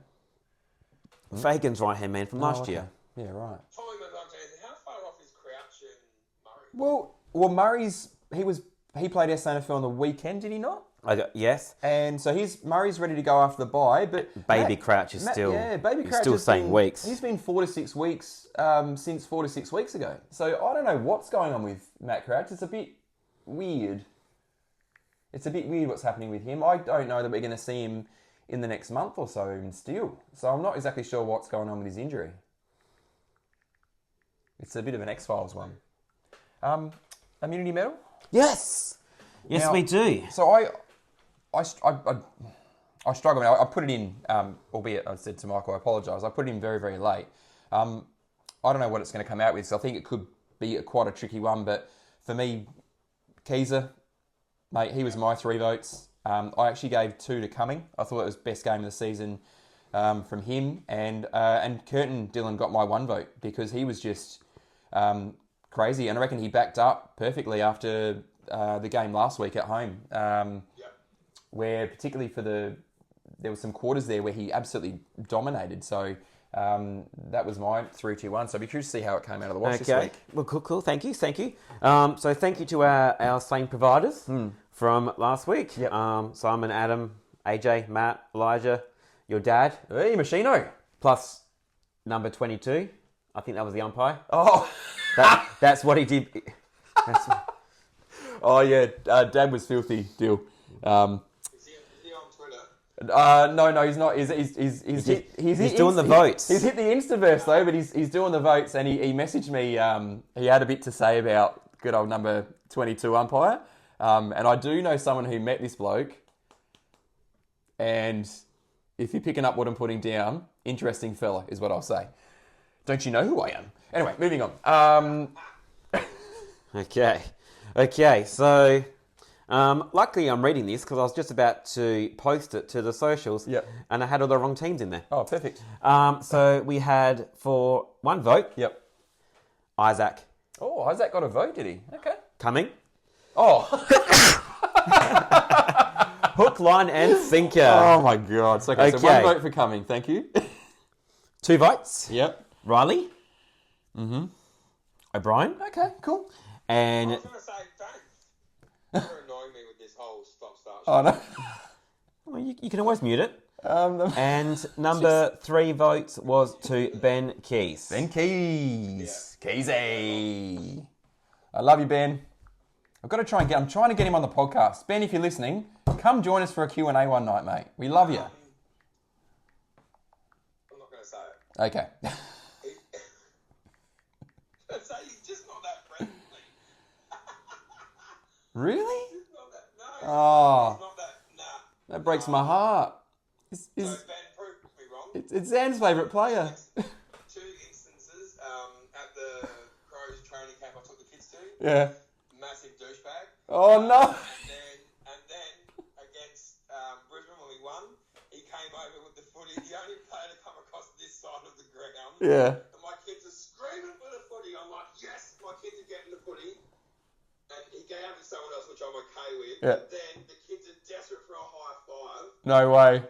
Fagan's right-hand man from last okay. year. Yeah, right. Following those on, Jason, how far off is Crouch and Murray? Well, Murray's he played SNFL on the weekend, did he not? Yes. And so Murray's ready to go after the bye, but Baby Crouch is still... Baby he's Crouch still has saying been- weeks. He's been 4 to 6 weeks since 4 to 6 weeks ago. So I don't know what's going on with Matt Crouch. It's a bit weird. It's a bit weird what's happening with him. I don't know that we're going to see him in the next month or so even still. So I'm not exactly sure what's going on with his injury. It's a bit of an X-Files one. Immunity medal? Yes! Yes, Now- we do. So I struggle. I put it in, albeit I said to Michael, I apologise. I put it in very, very late. I don't know what it's going to come out with, so I think it could be quite a tricky one. But for me, Keezer, mate, he was my 3 votes. I actually gave 2 to Cumming. I thought it was best game of the season from him. And Curtin Dillon got my 1 vote because he was just crazy. And I reckon he backed up perfectly after the game last week at home. Where particularly there were some quarters there where he absolutely dominated. So that was my 3-2-1. So I'd be curious to see how it came out of the wash this week. Well, cool. Thank you. So thank you to our same providers from last week. Yep. Simon, Adam, AJ, Matt, Elijah, your dad, Hey, Machino. plus number 22. I think that was the umpire. Oh, That's what he did. oh yeah. Dad was filthy. Deal. Is he on Twitter? No, he's not. He's doing the votes. He's hit the Instaverse though, but he's doing the votes, and he messaged me. He had a bit to say about good old number 22 umpire, and I do know someone who met this bloke. And if you're picking up what I'm putting down, interesting fella is what I'll say. Don't you know who I am? Anyway, moving on. Okay. So, luckily I'm reading this because I was just about to post it to the socials. Yep. And I had all the wrong teams in there. Oh, perfect. So we had for 1 vote, Yep. Isaac Oh, Isaac got a vote, did he? Okay. Cumming. Oh. Hook, line, and sinker. Oh my God. So, okay. So Okay. 1 vote for Cumming. Thank you. 2 votes. Yep. Riley. O'Brien. Okay. Cool. I And was going to say, don't. You're annoying me with this whole stop-start. Oh no. well, you can always mute it. The- And number 3 votes was to Ben Keys. Ben Keys. Keysy. I love you, Ben. I'm trying to get him on the podcast. Ben, if you're listening, come join us for a Q&A one night, mate. We love you. I'm not going to say it. Okay. So he's just not that friendly. Really? He's not that. No. Oh. He's not that. Nah. That breaks my heart. So Ben proved me wrong. It's Zan's favourite player. 2 instances at the Crows training camp I took the kids to. Yeah. Massive douchebag. Oh no. And then against Brisbane when we won, he came over with the footy. The only Yeah. And my kids are screaming for the footy. I'm like, yes, my kids are getting the footy. And he gave it to someone else, which I'm okay with. Yeah. But then the kids are desperate for a high five. No way.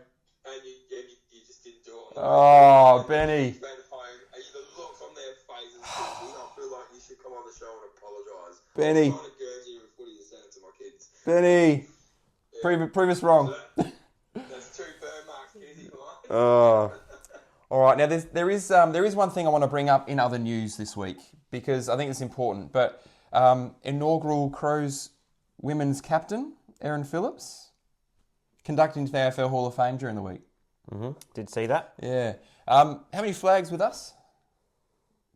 And you just didn't do it. Oh, Benny. Went home, and the looks on their faces, I feel like you should come on the show and apologise. Benny. I'm trying to Guernsey with footy to send it to my kids. Benny. Yeah. Prove us wrong. That's 2 burn marks, Guernsey, mate. Oh. All right. Now, there is one thing I want to bring up in other news this week because I think it's important. But inaugural Crows women's captain, Erin Phillips, conducting to the AFL Hall of Fame during the week. Mm-hmm. Did see that? Yeah. How many flags with us?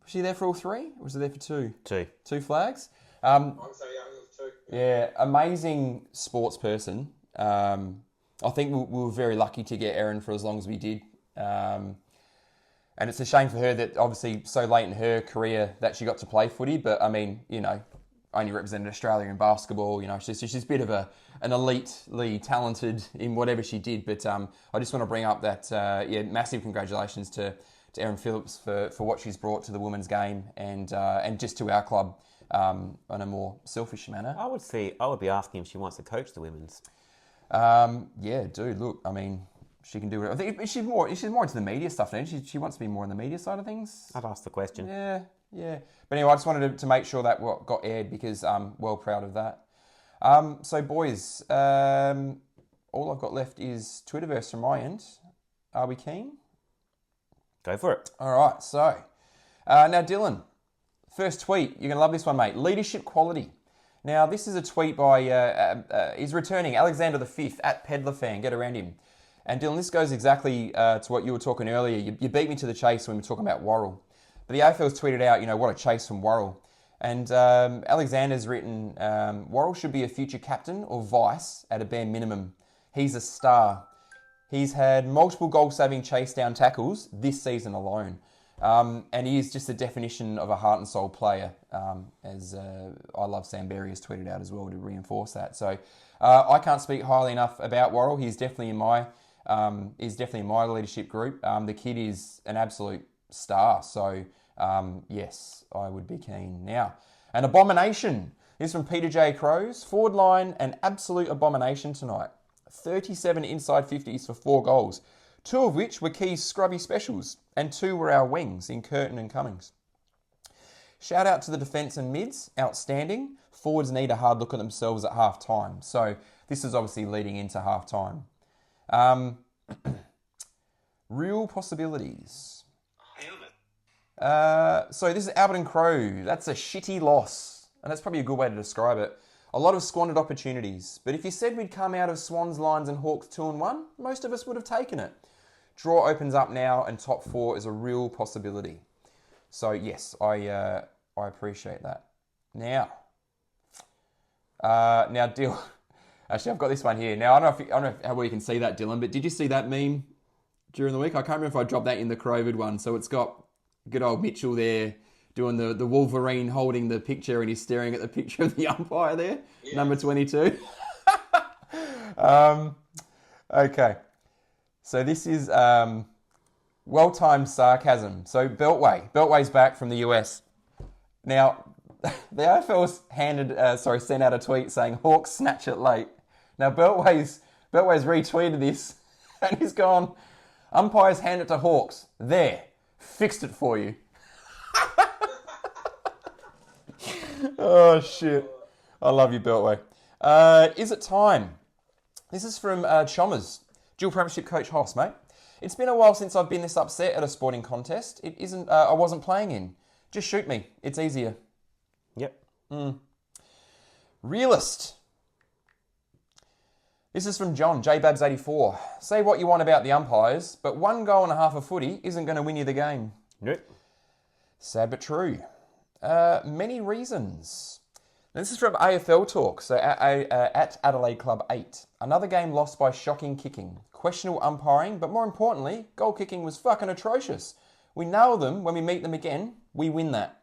Was she there for all 3? Or was she there for 2? 2. 2 flags. I'd say yeah, it was 2. Yeah, amazing sports person. I think we were very lucky to get Erin for as long as we did. And it's a shame for her that obviously so late in her career that she got to play footy. But I mean, only represented Australia in basketball. She's a bit of an elitely talented in whatever she did. But I just want to bring up that, massive congratulations to Erin Phillips for what she's brought to the women's game and just to our club on a more selfish manner. I would be asking if she wants to coach the women's. Dude, look, I mean, she can do it. I think she's more into the media stuff now. She wants to be more on the media side of things. I'd ask the question. Yeah. But anyway, I just wanted to make sure that what got aired because I'm well proud of that. So boys, all I've got left is Twitterverse from my end. Are we keen? Go for it. All right. So now, Dylan, first tweet. You're gonna love this one, mate. Leadership quality. Now, this is a tweet by he's returning Alexander V at Pedler Get around him. And Dylan, this goes exactly to what you were talking earlier. You beat me to the chase when we were talking about Worrell. But the AFL's tweeted out, what a chase from Worrell. And Alexander's written, Worrell should be a future captain or vice at a bare minimum. He's a star. He's had multiple goal-saving chase-down tackles this season alone. And he is just the definition of a heart and soul player, as I Love Sam Berry has tweeted out as well to reinforce that. So I can't speak highly enough about Worrell. He's definitely in my leadership group. The kid is an absolute star. So yes, I would be keen. Now, an abomination. This is from Peter J. Crows. Forward line, an absolute abomination tonight. 37 inside 50s for 4 goals. 2 of which were Key's scrubby specials, and 2 were our wings in Curtin and Cummings. Shout out to the defence and mids, outstanding. Forwards need a hard look at themselves at half time. So this is obviously leading into half time. Real possibilities. So this is Albert and Crow. That's a shitty loss, and that's probably a good way to describe it. A lot of squandered opportunities, but if you said we'd come out of Swans, Lions and Hawks 2-1, most of us would have taken it. Draw opens up now, and top 4 is a real possibility. So yes, I appreciate that. Now, Dylan. Actually, I've got this one here. Now, I don't know how well you can see that, Dylan, but did you see that meme during the week? I can't remember if I dropped that in the Crovid one. So it's got good old Mitchell there doing the Wolverine holding the picture, and he's staring at the picture of the umpire there, yeah. Number 22. Okay. So this is well-timed sarcasm. So Beltway's back from the US. Now, the AFL's sent out a tweet saying Hawks snatch it late. Now Beltway's retweeted this and he's gone, umpires hand it to Hawks. There, fixed it for you. Oh shit. I love you, Beltway. Is it time? This is from Chalmers, dual premiership coach Hoss, mate. It's been a while since I've been this upset at a sporting contest. It isn't. I wasn't playing in. Just shoot me. It's easier. Yep. Realist. This is from John, JBabs84. Say what you want about the umpires, but 1 goal and a half of footy isn't going to win you the game. Nope. Sad but true. Many reasons. This is from AFL Talk, so at Adelaide Club 8. Another game lost by shocking kicking. Questionable umpiring, but more importantly, goal kicking was fucking atrocious. We nail them when we meet them again. We win that.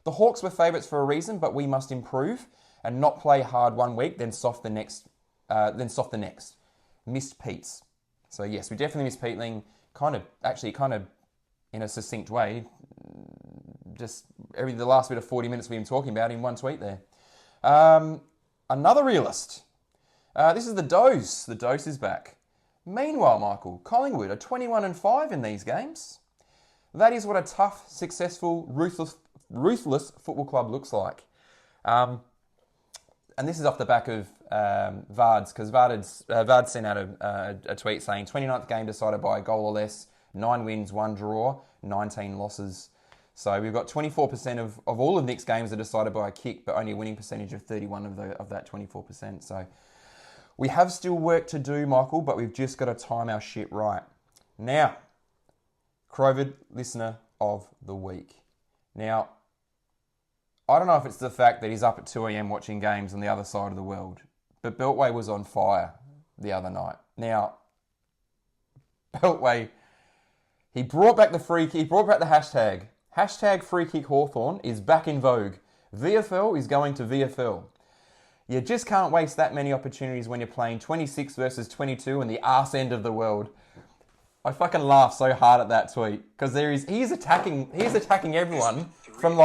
The Hawks were favourites for a reason, but we must improve and not play hard one week, then soft the next. Missed Pete's. So yes, we definitely missed Peteling. Kind of in a succinct way. Just the last bit of 40 minutes we've been talking about in one tweet there. Another realist. This is the Dose. The Dose is back. Meanwhile, Michael, Collingwood are 21-5 in these games. That is what a tough, successful, ruthless football club looks like. And this is off the back of Vards, because Vards sent out a tweet saying 29th game decided by a goal or less, 9 wins, 1 draw, 19 losses. So we've got 24% of all of Nick's games are decided by a kick, but only a winning percentage of 31 of that 24%. So we have still work to do, Michael, but we've just got to time our shit right. Now, Crovid Listener of the Week. Now, I don't know if it's the fact that he's up at 2 a.m. watching games on the other side of the world, but Beltway was on fire the other night. Now, Beltway, he brought back the free kick, he brought back the hashtag. Hashtag free kick Hawthorn is back in vogue. VFL is going to VFL. You just can't waste that many opportunities when you're playing 26 versus 22 in the arse end of the world. I fucking laugh so hard at that tweet because he's attacking everyone from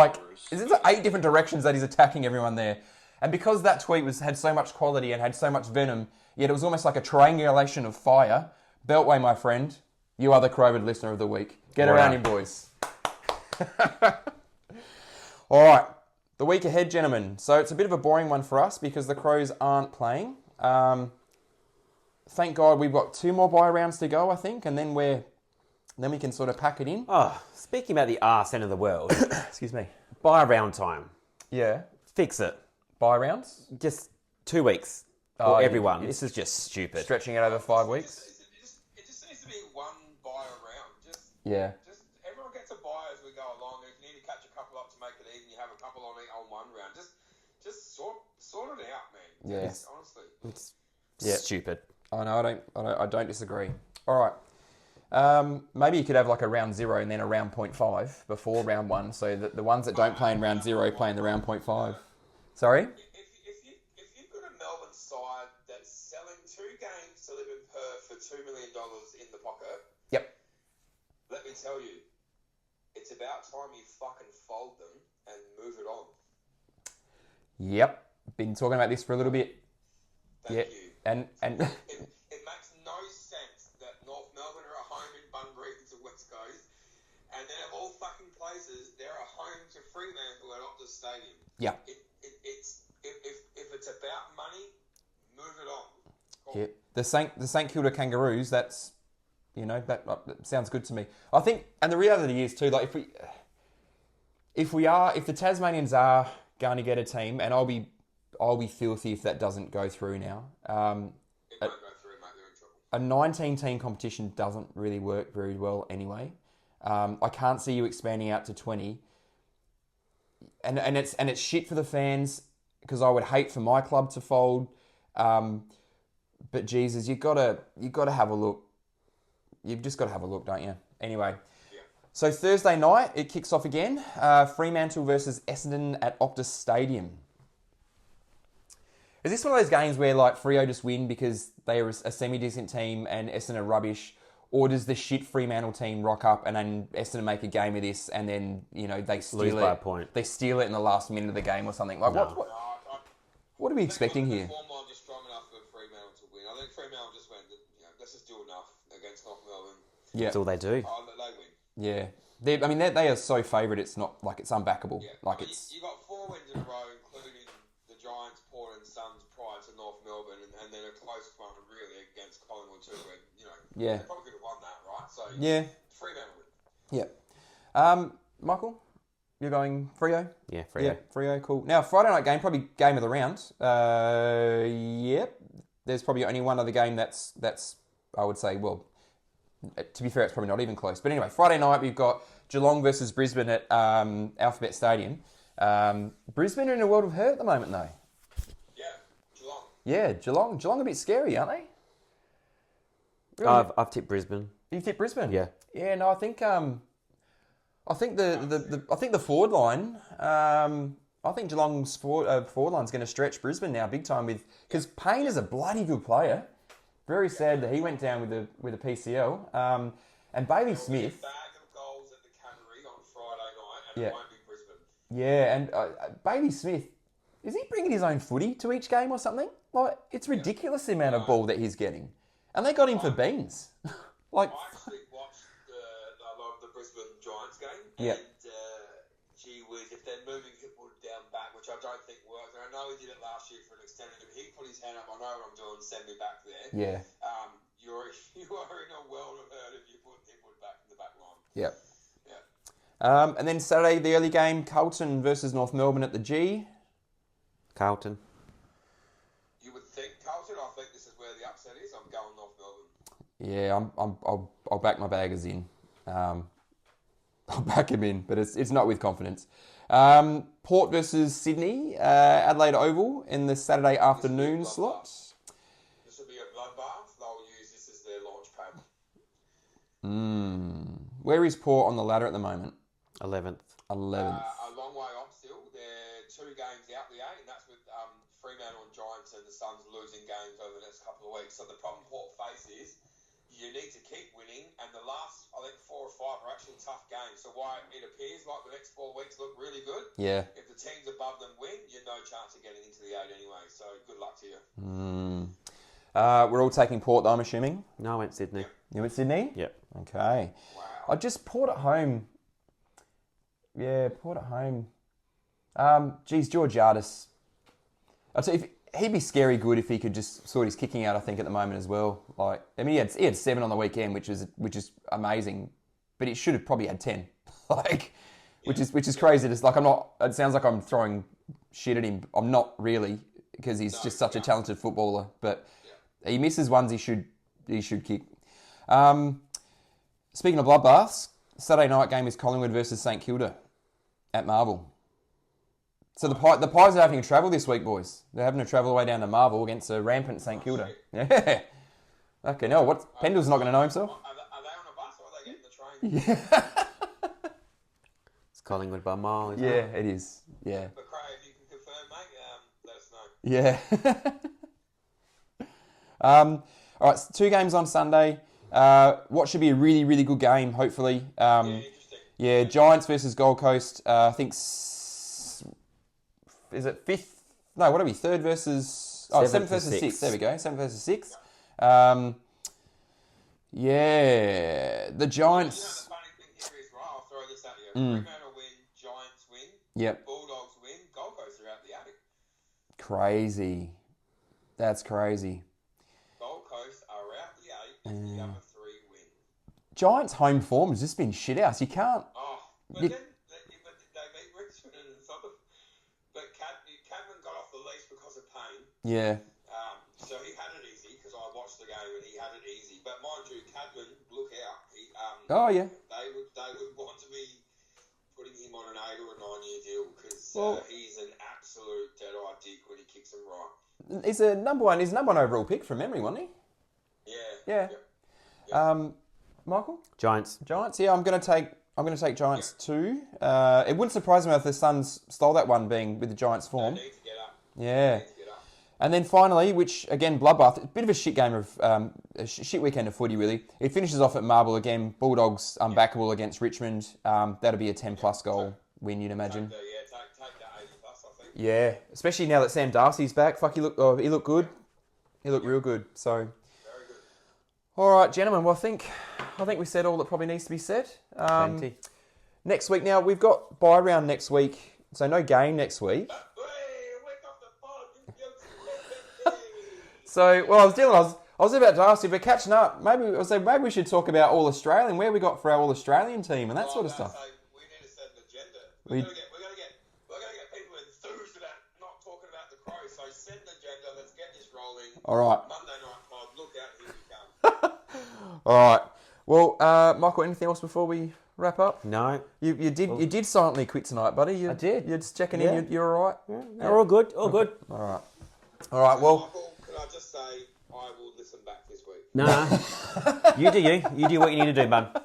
is it 8 different directions that he's attacking everyone there. And because that tweet had so much quality and had so much venom, yet it was almost like a triangulation of fire. Beltway, my friend, you are the Crovid Listener of the Week. Get around him, boys. All right, the week ahead, gentlemen. So it's a bit of a boring one for us because the Crows aren't playing. Thank God we've got 2 more bye rounds to go, I think, and then we can sort of pack it in. Oh, speaking about the arse end of the world, Excuse me. bye round time. Yeah. Fix it. Bye rounds? Just 2 weeks Oh, for everyone. it's This is just stupid. Stretching it over 5 weeks? It just needs to be one buy round. Yeah. Just everyone gets a buy as we go along. If you need to catch a couple up to make it even, you have a couple on one round. Just sort it out, man. Yeah. Just, honestly. It's Yeah. stupid. I know. I don't disagree. All right. Maybe you could have like a round 0 and then a round 0.5 before round 1, so that the ones that don't play in round 0 play in the round 0.5. Sorry. If you've got a Melbourne side that's selling 2 games to live in Perth for $2 million in the pocket, Yep. let me tell you, it's about time you fucking fold them and move it on. Yep. Been talking about this for a little bit. Thank you. And It makes no sense that North Melbourne are a home in Bunbury to West Coast, and then of all fucking places, they're a home to Fremantle at Optus Stadium. yeah. If it's about money, move it on. Cool. Yeah. The St Kilda Kangaroos, that's, that sounds good to me. I think, and the reality is too, like if the Tasmanians are going to get a team, and I'll be filthy if that doesn't go through now. It won't go through, mate. They're in trouble. A 19-team competition doesn't really work very well anyway. I can't see you expanding out to 20. And it's shit for the fans because I would hate for my club to fold. But Jesus, you gotta have a look. You've just got to have a look, don't you? Anyway, Yeah. so Thursday night it kicks off again. Fremantle versus Essendon at Optus Stadium. Is this one of those games where like Freo just win because they are a semi-decent team and Essendon are rubbish? Or does the shit Fremantle team rock up and then Essendon make a game of this and then, they steal Lose it? by a point. They steal it in the last minute of the game or something. Like what are we expecting here? The form line just strong enough for Fremantle to win. I think Fremantle just went, let's just do enough against North Melbourne. Yeah. That's all they do. Oh, they win. Yeah. They are so favoured, it's not like it's unbackable. Yeah. Like I mean, you got 4 wins in a row, including the Giants, Port and Suns prior to North Melbourne, and then a close one really against Collingwood too, where, Yeah. they probably could have won that, right? So, Yeah. Fremantle win. Yeah. Michael, you're going Freo? Yeah, Freo. Yeah, Freo, cool. Now, Friday night game, probably game of the round. Yep. There's probably only one other game that's I would say, well, to be fair, it's probably not even close. But anyway, Friday night, we've got Geelong versus Brisbane at Alphabet Stadium. Brisbane are in a world of hurt at the moment, though. Yeah, Geelong. Yeah, Geelong a bit scary, aren't they? Really? I've tipped Brisbane. You tipped Brisbane? Yeah. Yeah, no, I think the forward line. I think Geelong's forward line's going to stretch Brisbane now big time because Payne is a bloody good player. Very sad that he went down with a PCL. And Bailey Smith. Bag of goals at Yeah. it won't be Brisbane. Yeah, and Bailey Smith, is he bringing his own footy to each game or something? Like, it's ridiculous the amount of ball that he's getting. And they got him for beans. Like, I actually watched a lot of the Brisbane Giants game. Yeah. And, gee whiz, if they're moving Hipwood down back, which I don't think works, and I know he did it last year for an extended, but he put his hand up, I know what I'm doing, send me back there. yeah. You are in a world of hurt if you put Hipwood back in the back line. Yeah. Yeah. And then Saturday, the early game, Carlton versus North Melbourne at the G. Carlton. You would think Carlton. I think this is where the upset is. I'm going North Melbourne. Yeah, I'll back my baggers in. I'll back him in, but it's not with confidence. Port versus Sydney, Adelaide Oval in the Saturday afternoon slot. This will be a bloodbath. They'll use this as their launch pad. Where is Port on the ladder at the moment? 11th. 11th. A long way off still. They're 2 games out the 8, and that's with Fremantle and Giants and the Suns losing games over the next couple of weeks. So the problem Port face is you need to keep winning, and the last, I think, 4 or 5 are actually tough games. So while it appears like the next 4 weeks look really good, Yeah. if the teams above them win, you've no chance of getting into the 8 anyway. So good luck to you. We're all taking Port, though, I'm assuming. No, I went Sydney. You went Sydney? Yep. Okay. Wow. I just Port at home. Yeah, Port at home. Georgiades. I'd say he'd be scary good if he could just sort his kicking out. I think at the moment as well. Like, I mean, he had 7 on the weekend, which is amazing, but he should have probably had 10. Which is crazy. It's like It sounds like I'm throwing shit at him. I'm not really, because he's just such a talented footballer. But he misses ones he should kick. Speaking of bloodbaths, Saturday night game is Collingwood versus St Kilda at Marvel. So the Pies are having to travel this week, boys. They're having to travel away down to Marvel against a rampant St Kilda. Yeah. Okay, no, Pendle's not going to know himself? Are they on a bus or are they getting the train? Yeah. It's Collingwood by a mile, isn't Yeah, it? it is. Yeah. But Craig, if you can confirm, mate, let us know. Yeah. All right, so 2 games on Sunday. What should be a really, really good game, hopefully. Interesting. Giants versus Gold Coast. I think, is it 5th? No, what are we? 3rd versus... 7th versus 6th. There we go. 7th versus 6th. The Giants... You know, the funny thing here is, right, I'll throw this at you. Fremantle win, Giants win, Yep. Bulldogs win, Gold Coast are out the attic. Crazy. That's crazy. Gold Coast are out the 8 if the other 3 win. Giants' home form has just been shit house. You can't... Oh, but You- then they beat Richmond and something. But Cadman got off the leash because of pain. Yeah. So he had it easy because I watched the game and he had it easy. But mind you, Cadman, look out. Oh, yeah. They would want to be putting him on an 8 or a 9-year deal because Well- he's an absolute dead-eye dick when he kicks them right. He's a number one overall pick from memory, wasn't he? Yeah. Yeah. Michael? Giants. Giants? Yeah, I'm going to take Giants too. It wouldn't surprise me if the Suns stole that one, being with the Giants' They form. need to get up. Yeah. They need to get up. And then finally, which again, bloodbath, a bit of a shit game of a shit weekend of footy, really. It finishes off at Marble again. Bulldogs unbackable against Richmond. That'll be a 10+ goal win, you'd imagine. Take that 80+, I think. Yeah, especially now that Sam Darcy's back. Fuck, he looked good. He looked real good. So, Very good. all right, gentlemen. Well, I think we said all that probably needs to be said. Plenty. Next week now, we've got bye round next week, so no game next week. Hey, wake up the pod. So, well, I was about to ask you, but catching up, maybe we should talk about All Australian, where we got for our All Australian team and that sort of stuff. We need to set an agenda. We're gonna get people enthused about not talking about the Crows. So set an agenda. Let's get this rolling. All right. Monday night pod. Look out, here we come. All right. Well, Michael, anything else before we wrap up? No. You did silently quit tonight, buddy. I did. You're just checking Yeah. in. You're all right. They're all good. All good. All right. All right. Well, Michael, can I just say I will listen back this week. No. You do you. You do what you need to do, bud.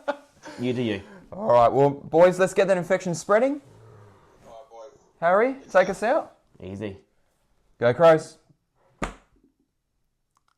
You do you. all right. Well, boys, let's get that infection spreading. All right, boys. Harry, take us out. Easy. Go Crows.